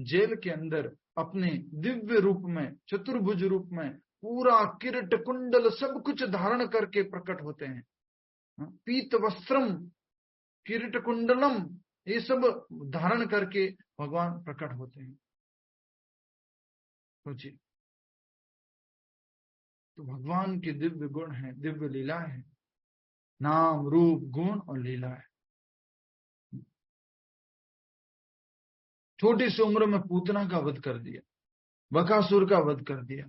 जेल के अंदर अपने दिव्य रूप में, चतुर्भुज रूप में, पूरा किरीट कुंडल सब कुछ धारण करके प्रकट होते हैं। पीत वस्त्रम किरीट कुंडलम, ये सब धारण करके भगवान प्रकट होते हैं। सोचिए, तो भगवान के दिव्य गुण है, दिव्य लीला है, नाम रूप गुण और लीला है। छोटी सी उम्र में पूतना का वध कर दिया, बकासुर का वध कर दिया।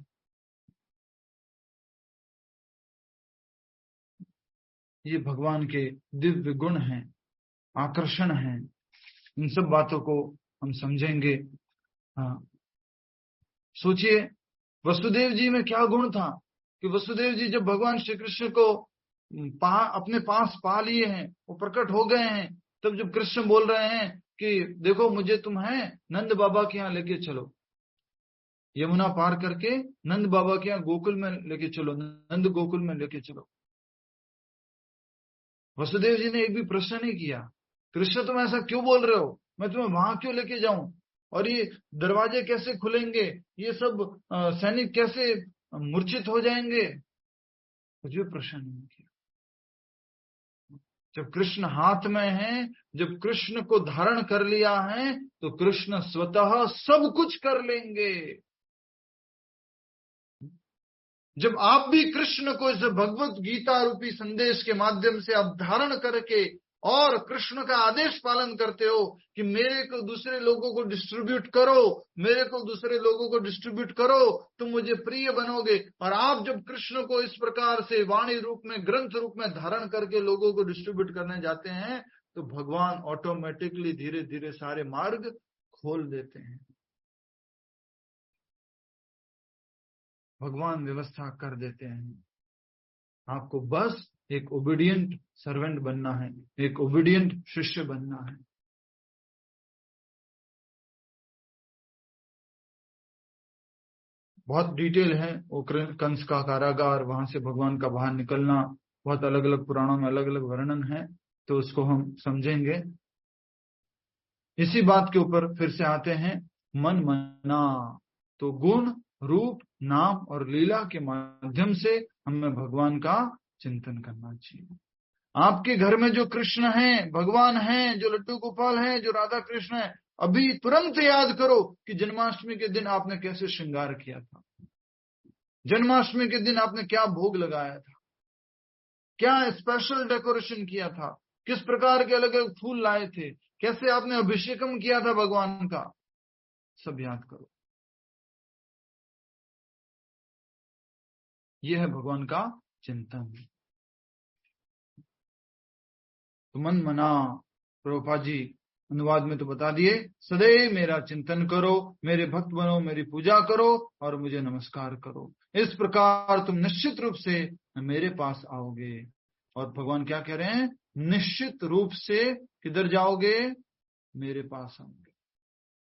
ये भगवान के दिव्य गुण हैं, आकर्षण हैं। इन सब बातों को हम समझेंगे। हाँ, सोचिए वसुदेव जी में क्या गुण था कि वसुदेव जी जब भगवान श्री कृष्ण को अपने पास पा लिए हैं, वो प्रकट हो गए हैं, तब जब कृष्ण बोल रहे हैं कि देखो मुझे तुम्हें नंद बाबा के यहाँ लेके चलो, यमुना पार करके नंद बाबा के यहाँ गोकुल में लेके चलो, नंद गोकुल में लेके चलो। वसुदेव जी ने एक भी प्रश्न नहीं किया, कृष्ण तुम ऐसा क्यों बोल रहे हो, मैं तुम्हें वहां क्यों लेके जाऊं, और ये दरवाजे कैसे खुलेंगे, ये सब सैनिक कैसे मूर्छित हो जाएंगे, कुछ भी प्रश्न नहीं किया। जब कृष्ण हाथ में है, जब कृष्ण को धारण कर लिया है, तो कृष्ण स्वतः सब कुछ कर लेंगे। जब आप भी कृष्ण को इस भगवत गीता रूपी संदेश के माध्यम से आप धारण करके और कृष्ण का आदेश पालन करते हो कि मेरे को दूसरे लोगों को डिस्ट्रीब्यूट करो, मेरे को दूसरे लोगों को डिस्ट्रीब्यूट करो, तुम मुझे प्रिय बनोगे। और आप जब कृष्ण को इस प्रकार से वाणी रूप में, ग्रंथ रूप में धारण करके लोगों को डिस्ट्रीब्यूट करने जाते हैं, तो भगवान ऑटोमेटिकली धीरे धीरे सारे मार्ग खोल देते हैं। भगवान व्यवस्था कर देते हैं। आपको बस एक ओबीडियंट सर्वेंट बनना है, एक ओबीडियंट शिष्य बनना है। बहुत डिटेल है वो कंस का कारागार, वहां से भगवान का बाहर निकलना, बहुत अलग अलग पुराणों में अलग अलग वर्णन है, तो उसको हम समझेंगे। इसी बात के ऊपर फिर से आते हैं, मन मना। तो गुण, रूप, नाम और लीला के माध्यम से हमें भगवान का चिंतन करना चाहिए। आपके घर में जो कृष्ण हैं, भगवान हैं, जो लड्डू गोपाल हैं, जो राधा कृष्ण हैं, अभी तुरंत याद करो कि जन्माष्टमी के दिन आपने कैसे श्रृंगार किया था, जन्माष्टमी के दिन आपने क्या भोग लगाया था, क्या स्पेशल डेकोरेशन किया था, किस प्रकार के अलग अलग फूल लाए थे, कैसे आपने अभिषेकम किया था भगवान का, सब याद करो। यह है भगवान का चिंतन। तो मन मना, प्रभुपाद जी अनुवाद में तो बता दिए, सदैव मेरा चिंतन करो, मेरे भक्त बनो, मेरी पूजा करो और मुझे नमस्कार करो। इस प्रकार तुम निश्चित रूप से मेरे पास आओगे। और भगवान क्या कह रहे हैं, निश्चित रूप से किधर जाओगे, मेरे पास आओगे।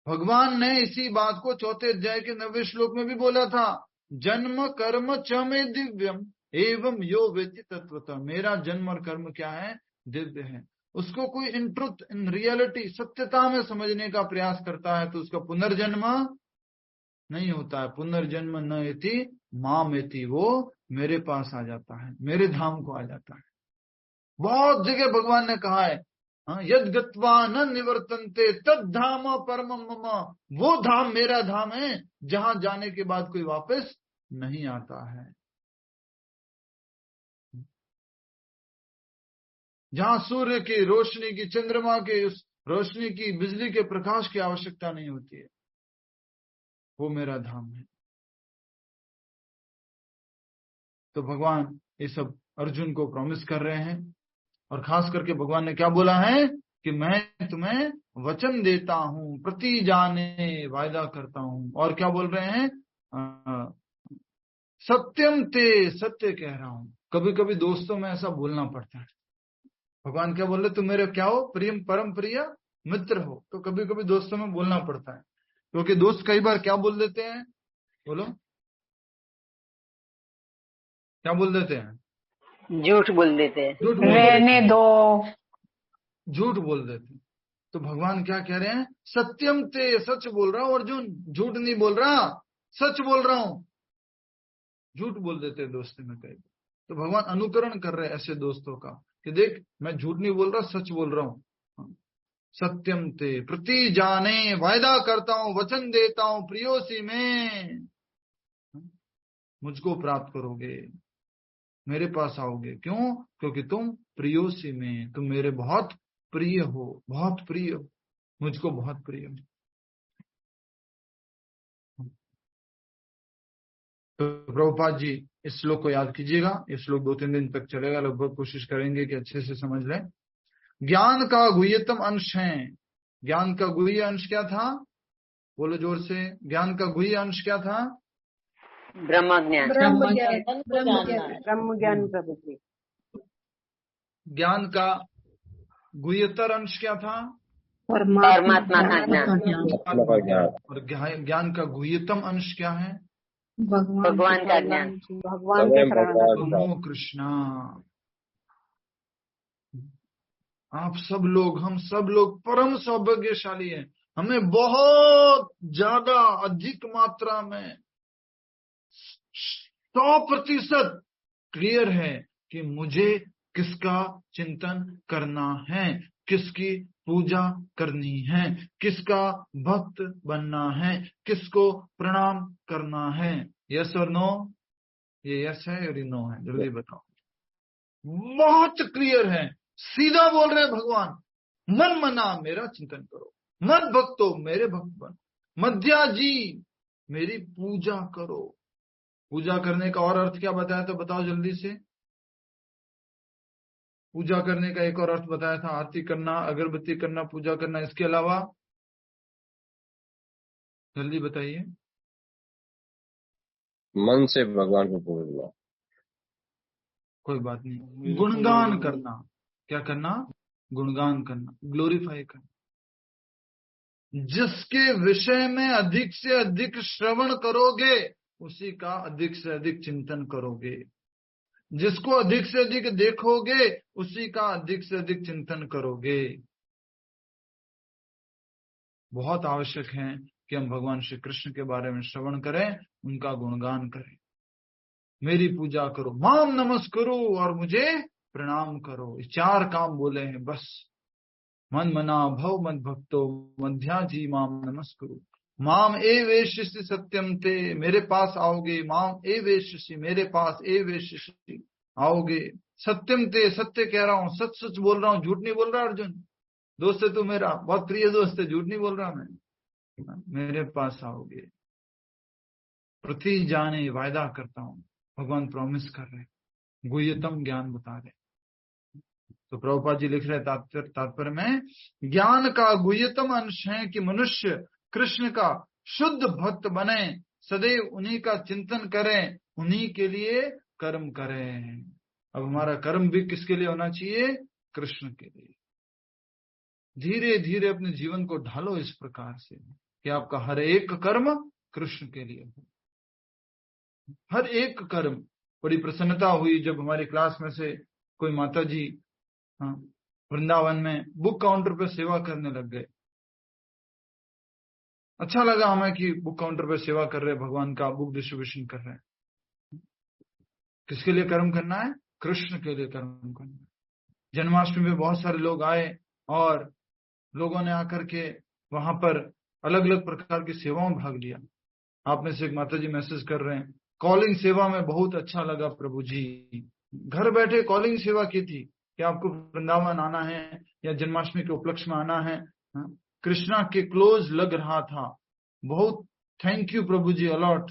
भगवान ने इसी बात को 4 अध्याय के 9वें श्लोक में भी बोला था, जन्म कर्म च मे दिव्यम एवं यो वेत्ति तत्वतः। मेरा जन्म और कर्म क्या है, दिव्य है। उसको कोई इन ट्रुथ, इन रियलिटी, सत्यता में समझने का प्रयास करता है तो उसका पुनर्जन्म नहीं होता है। पुनर्जन्म न एति माम एति, वो मेरे पास आ जाता है, मेरे धाम को आ जाता है। बहुत जगह भगवान ने कहा है, यद गत्वा न निवर्तन्ते तद धाम परमम मम, वो धाम मेरा धाम है जहां जाने के बाद कोई वापस नहीं आता है, जहां सूर्य की रोशनी की, चंद्रमा के उस रोशनी की, बिजली के प्रकाश की आवश्यकता नहीं होती है, वो मेरा धाम है। तो भगवान ये सब अर्जुन को प्रॉमिस कर रहे हैं। और खास करके भगवान ने क्या बोला है कि मैं तुम्हें वचन देता हूं, प्रति जाने वायदा करता हूं। और क्या बोल रहे हैं, सत्यम ते, सत्य कह रहा हूं। कभी कभी दोस्तों में ऐसा बोलना पड़ता है। भगवान क्या बोल रहे, तुम मेरे क्या हो, प्रियम परम प्रिय मित्र हो। तो कभी कभी दोस्तों में बोलना पड़ता है, क्योंकि दोस्त कई बार क्या बोल देते हैं, बोलो क्या बोल देते हैं, झूठ बोल देते हैं, रहने दो, झूठ बोल देते हैं। तो भगवान क्या कह रहे हैं, सत्यम ते, सच बोल रहा हूं अर्जुन, झूठ नहीं बोल रहा, सच बोल रहा हूं। झूठ बोल देते हैं दोस्ती में कई। तो भगवान अनुकरण कर रहे हैं ऐसे दोस्तों का कि देख मैं झूठ नहीं बोल रहा, सच बोल रहा हूं। सत्यम ते, प्रति जाने, वायदा करता हूं, वचन देता हूं, प्रियोसी में। मुझको प्राप्त करोगे, मेरे पास आओगे। क्यों? क्योंकि तुम प्रियोसी में, तुम मेरे बहुत प्रिय हो, बहुत प्रिय हो, मुझको बहुत प्रिय हो। तो प्रभुपाद जी इस श्लोक को याद कीजिएगा। ये श्लोक 2-3 दिन तक चलेगा, लगभग कोशिश करेंगे कि अच्छे से समझ लें। ज्ञान का गुह्यतम अंश है। ज्ञान का गुह्य अंश क्या था? बोलो जोर से, ज्ञान का गुह्य अंश क्या था? ब्रह्म ज्ञान। ब्रह्म ज्ञान, ब्रह्म ज्ञान प्रभु जी। ज्ञान का गुह्यतर अंश क्या था? परमात्मा का ज्ञान। और ज्ञान का गुह्यतम अंश क्या है? भगवान का ज्ञान, भगवान के शरण। नमो कृष्णा। आप सब लोग, हम सब लोग परम सौभाग्यशाली हैं। हमें बहुत ज्यादा अधिक मात्रा में 100% क्लियर है कि मुझे किसका चिंतन करना है, किसकी पूजा करनी है, किसका भक्त बनना है, किसको प्रणाम करना है। यस और नो? ये यस है और ये नो है? जल्दी बताओ। बहुत क्लियर है, सीधा बोल रहे हैं भगवान। मन मना मेरा चिंतन करो, मत भक्तो मेरे भक्त बनो, मध्या जी मेरी पूजा करो। पूजा करने का और अर्थ क्या बताया था? बताओ जल्दी से। पूजा करने का एक और अर्थ बताया था, आरती करना, अगरबत्ती करना, पूजा करना। इसके अलावा जल्दी बताइए। मन से भगवान को पूजना। कोई बात नहीं, गुणगान करना। क्या करना? गुणगान करना, ग्लोरीफाई करना। जिसके विषय में अधिक से अधिक श्रवण करोगे उसी का अधिक से अधिक चिंतन करोगे। जिसको अधिक से अधिक देखोगे उसी का अधिक से अधिक चिंतन करोगे। बहुत आवश्यक है कि हम भगवान श्री कृष्ण के बारे में श्रवण करें, उनका गुणगान करें। मेरी पूजा करो, माम नमस्कुरु, और मुझे प्रणाम करो। 4 काम बोले हैं बस। मन मना भव मद भक्तो मध्या जी माम नमस्कुरु। माम ए वेश्यसि सत्यम ते, मेरे पास आओगे। माम ए वेश्यसि, मेरे पास ए वेश्यसि आओगे। सत्यम ते, सत्य कह रहा हूँ, सच सच बोल रहा हूँ, झूठ नहीं बोल रहा। अर्जुन दोस्त है तू, मेरा बहुत प्रिय दोस्त है, झूठ नहीं बोल रहा मैं। मेरे पास आओगे, प्रति जाने वायदा करता हूँ। भगवान प्रॉमिस कर रहे, गुह्यतम ज्ञान बता रहे। तो प्रभुपाद जी लिख रहे तात्पर्य में, ज्ञान का गुह्यतम अंश है कि मनुष्य कृष्ण का शुद्ध भक्त बने, सदैव उन्हीं का चिंतन करें, उन्हीं के लिए कर्म करें। अब हमारा कर्म भी किसके लिए होना चाहिए? कृष्ण के लिए। धीरे धीरे अपने जीवन को ढालो इस प्रकार से कि आपका हर एक कर्म कृष्ण के लिए हो। हर एक कर्म। बड़ी प्रसन्नता हुई जब हमारी क्लास में से कोई माता जी वृंदावन में बुक काउंटर पर सेवा करने लग गए। अच्छा लगा हमें कि बुक काउंटर पर सेवा कर रहे, भगवान का बुक डिस्ट्रीब्यूशन कर रहे हैं। किसके लिए कर्म करना है? कृष्ण के लिए कर्म करना है। जन्माष्टमी में बहुत सारे लोग आए और लोगों ने आकर के वहां पर अलग अलग प्रकार की सेवाओं में भाग लिया। आप में से एक माता जी मैसेज कर रहे हैं, कॉलिंग सेवा में बहुत अच्छा लगा प्रभु जी। घर बैठे कॉलिंग सेवा की थी कि आपको वृंदावन आना है या जन्माष्टमी के उपलक्ष्य में आना है। कृष्णा के क्लोज लग रहा था। बहुत thank you Prabhu ji a lot,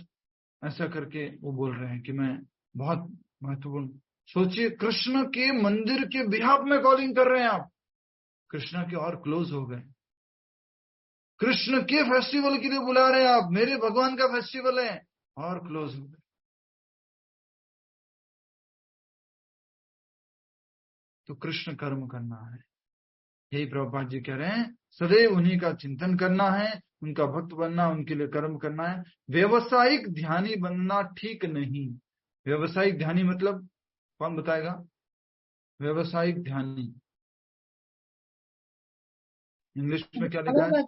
ऐसा करके वो बोल रहे हैं कि मैं बहुत महत्वपूर्ण। सोचिए, कृष्ण के मंदिर के बिहाफ में कॉलिंग कर रहे हैं आप। कृष्णा के और क्लोज हो गए। कृष्ण के फेस्टिवल के लिए बुला रहे हैं आप, मेरे भगवान का फेस्टिवल है, और क्लोज हो गए। तो कृष्ण कर्म करना है, यही प्रभुपाद जी कह रहे हैं। सदैव उन्हीं का चिंतन करना है, उनका भक्त बनना, उनके लिए कर्म करना है। व्यवसायिक ध्यानी बनना ठीक नहीं। व्यवसायिक ध्यानी मतलब कौन बताएगा? व्यवसायिक ध्यानी इंग्लिश में क्या लिखा है?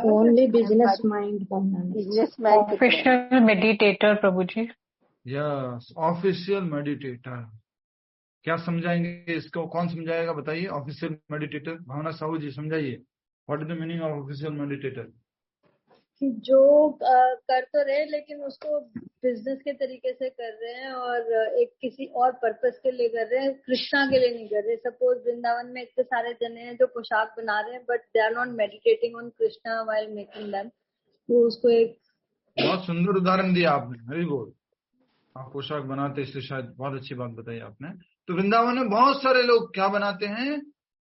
ओनली बिजनेस माइंड बनना, बिजनेस माइंड। ऑफिशियल मेडिटेटर प्रभु जी। Yes, official meditator. क्या समझाएंगे इसको? कौन समझाएगा बताइए? ऑफिशियल मेडिटेटर भावना साहू जी समझाइए। What is the meaning of official meditator? कि जो कर तो रहे लेकिन उसको बिजनेस के तरीके से कर रहे हैं और एक किसी और पर्पस के लिए कर रहे हैं, कृष्णा के लिए नहीं कर रहे। सपोज वृंदावन में इतने सारे जने हैं जो पोशाक बना रहे हैं but they are not meditating on Krishna while making them. वो उसको एक बहुत सुंदर उदाहरण दिया आपने, हरि बोल। आप पोशाक बनाते इसलिए शायद बहुत अच्छी बात बताई आपने। तो वृंदावन में बहुत सारे लोग क्या बनाते हैं,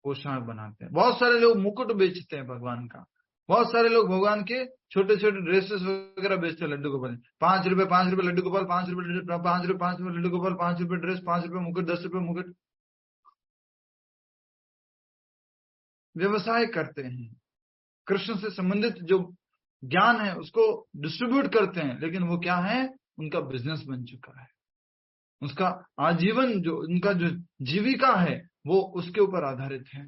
पोशाक बनाते हैं। बहुत सारे लोग मुकुट बेचते हैं भगवान का। बहुत सारे लोग भगवान के छोटे छोटे ड्रेसेस वगैरह बेचते हैं। लड्डू गोपाल 5 रुपए लड्डू गोपाल, 5 रुपए 5 रुपए लड्डू गोपाल, 5 रुपए ड्रेस, 5 रुपए मुकुट, 10 रुपए मुकुट। व्यवसाय करते हैं, कृष्ण से संबंधित जो ज्ञान है उसको डिस्ट्रीब्यूट करते हैं, लेकिन वो क्या है, उनका बिजनेस बन चुका है। उसका आजीवन जो उनका जो जीविका है वो उसके ऊपर आधारित है।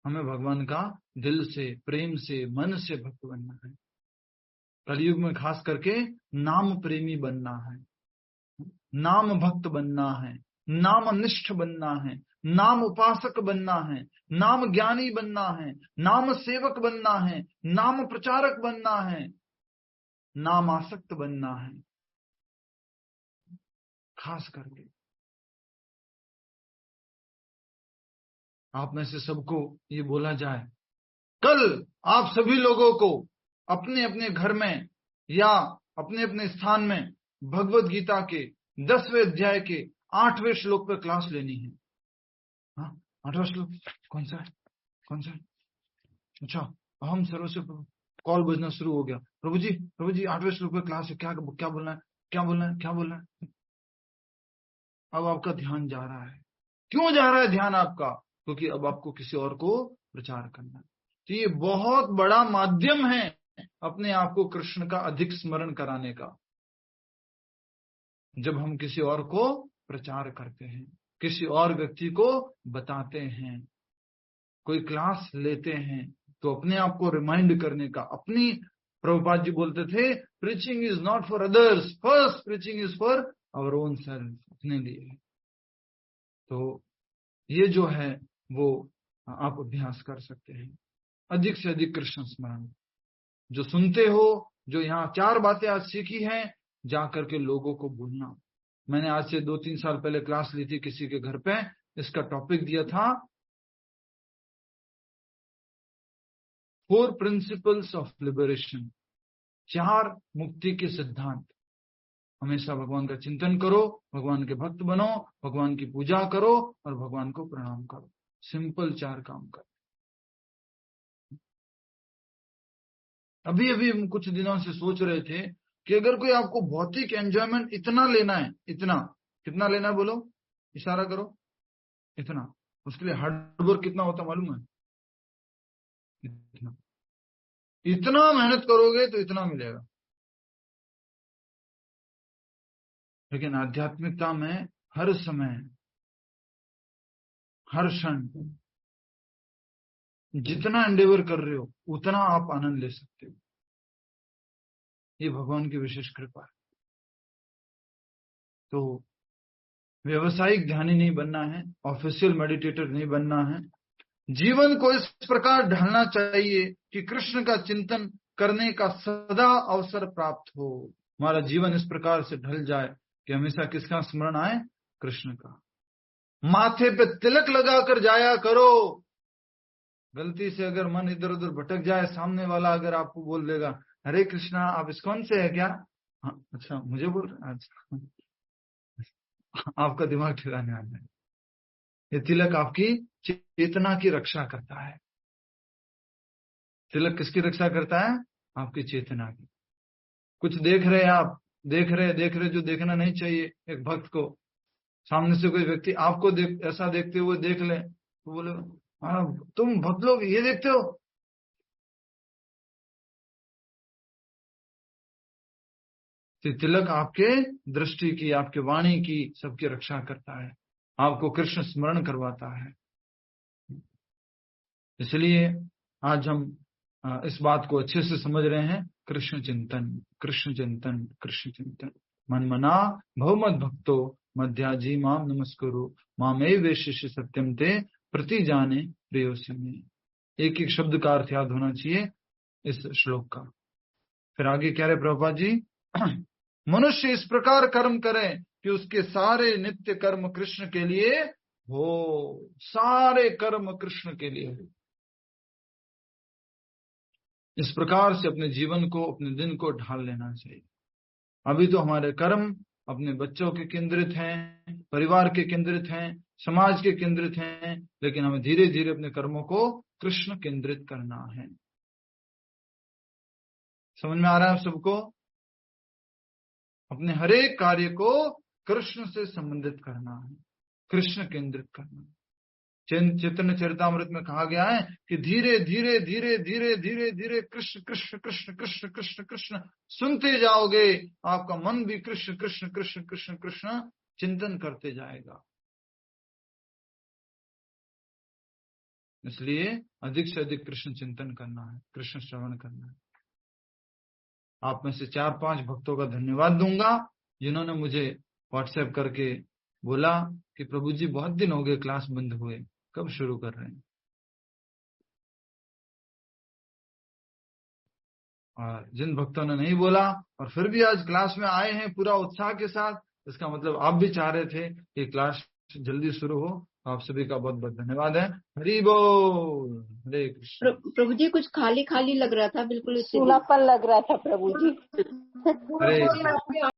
हमें भगवान का दिल से, प्रेम से, मन से भक्त बनना है। कलयुग में खास करके नाम प्रेमी बनना है, नाम भक्त बनना है, नाम निष्ठ बनना है, नाम उपासक बनना है, नाम ज्ञानी बनना है, नाम सेवक बनना है, नाम प्रचारक बनना है, नाम आसक्त बनना है। खास करके आप में से सबको ये बोला जाए, कल आप सभी लोगों को अपने अपने घर में या अपने अपने स्थान में भगवत गीता के 10वें अध्याय के 8वें श्लोक पर क्लास लेनी है। हाँ, 8वां श्लोक कौन सा है, कौन सा है? अच्छा, अहम सर्वस्व कॉल बजना शुरू हो गया। प्रभु जी 8वें श्लोक पर क्लास है, क्या बोलना है, क्या बोलना है। अब आपका ध्यान जा रहा है। क्यों जा रहा है ध्यान आपका? क्योंकि अब आपको किसी और को प्रचार करना है। तो ये बहुत बड़ा माध्यम है अपने आप को कृष्ण का अधिक स्मरण कराने का। जब हम किसी और को प्रचार करते हैं, किसी और व्यक्ति को बताते हैं, कोई क्लास लेते हैं, तो अपने आप को रिमाइंड करने का। अपनी प्रभुपाद जी बोलते थे, preaching is not for others, first preaching is for our own self, अपने लिए। तो ये जो है वो आप अभ्यास कर सकते हैं। अधिक से अधिक कृष्ण स्मरण, जो सुनते हो, जो यहाँ 4 बातें आज सीखी हैं, जाकर के लोगों को बोलना। मैंने आज से 2-3 साल पहले क्लास ली थी किसी के घर पे, इसका टॉपिक दिया था 4 प्रिंसिपल्स ऑफ लिबरेशन, 4 मुक्ति के सिद्धांत। हमेशा भगवान का चिंतन करो, भगवान के भक्त बनो, भगवान की पूजा करो और भगवान को प्रणाम करो। सिंपल 4 काम कर। अभी हम कुछ दिनों से सोच रहे थे कि अगर कोई आपको भौतिक एंजॉयमेंट इतना लेना है, इतना, कितना लेना है बोलो, इशारा करो, इतना, उसके लिए हार्डवर्क कितना होता मालूम है? इतना मेहनत करोगे तो इतना मिलेगा। लेकिन आध्यात्मिकता में हर समय, हर क्षण जितना एंडेवर कर रहे हो उतना आप आनंद ले सकते हो। ये भगवान की विशेष कृपा है। तो व्यवसायिक ध्यानी नहीं बनना है, ऑफिशियल मेडिटेटर नहीं बनना है। जीवन को इस प्रकार ढलना चाहिए कि कृष्ण का चिंतन करने का सदा अवसर प्राप्त हो। हमारा जीवन इस प्रकार से ढल जाए कि हमेशा किसका स्मरण आए? कृष्ण का। माथे पे तिलक लगाकर जाया करो। गलती से अगर मन इधर उधर भटक जाए, सामने वाला अगर आपको बोल देगा, हरे कृष्णा, आप इस्कॉन से है क्या? हाँ, अच्छा, मुझे बोल रहे हैं। अच्छा, आपका दिमाग ठिकाने आ जाए। ये तिलक आपकी चेतना की रक्षा करता है। तिलक किसकी रक्षा करता है? आपकी चेतना की। कुछ देख रहे आप, देख रहे जो देखना नहीं चाहिए। एक भक्त को सामने से कोई व्यक्ति आपको ऐसा देखते हुए देख ले तो बोले, हाँ तुम भक्त लोग ये देखते हो। तिलक आपके दृष्टि की, आपके वाणी की, सबकी रक्षा करता है, आपको कृष्ण स्मरण करवाता है। इसलिए आज हम इस बात को अच्छे से समझ रहे हैं। कृष्ण चिंतन, कृष्ण चिंतन, कृष्ण चिंतन। मन मना भवमद भक्तो मध्याजी माम नमस्कुरु मामे वे शिष्य सत्यम ते प्रति जाने प्रियोसी में। एक एक शब्द का अर्थ याद होना चाहिए इस श्लोक का। फिर आगे कह रहे प्रभुपाद जी, मनुष्य इस प्रकार कर्म करे कि उसके सारे नित्य कर्म कृष्ण के लिए हो, सारे कर्म कृष्ण के लिए हो। इस प्रकार से अपने जीवन को, अपने दिन को ढाल लेना चाहिए। अभी तो हमारे कर्म अपने बच्चों के केंद्रित हैं, परिवार के केंद्रित हैं, समाज के केंद्रित हैं, लेकिन हमें धीरे धीरे अपने कर्मों को कृष्ण केंद्रित करना है। समझ में आ रहा है आप सबको? अपने हर एक कार्य को कृष्ण से संबंधित करना है, कृष्ण केंद्रित करना है। चैतन्य चरितामृत में कहा गया है कि धीरे धीरे धीरे धीरे धीरे धीरे कृष्ण कृष्ण कृष्ण कृष्ण कृष्ण कृष्ण सुनते जाओगे, आपका मन भी कृष्ण कृष्ण कृष्ण कृष्ण कृष्ण चिंतन करते जाएगा। इसलिए अधिक से अधिक कृष्ण चिंतन करना है, कृष्ण श्रवण करना है। आप में से 4-5 भक्तों का धन्यवाद दूंगा जिन्होंने मुझे व्हाट्सएप करके बोला कि प्रभु जी बहुत दिन हो गए क्लास बंद हुए, कब शुरू कर रहे हैं। और जिन भक्तों ने नहीं बोला और फिर भी आज क्लास में आए हैं पूरा उत्साह के साथ, इसका मतलब आप भी चाह रहे थे कि क्लास जल्दी शुरू हो। आप सभी का बहुत बहुत धन्यवाद है। हरि बोल, हरे कृष्ण। प्रभु जी कुछ खाली खाली लग रहा था, बिल्कुल सूनापन लग रहा था प्रभु जी। हरे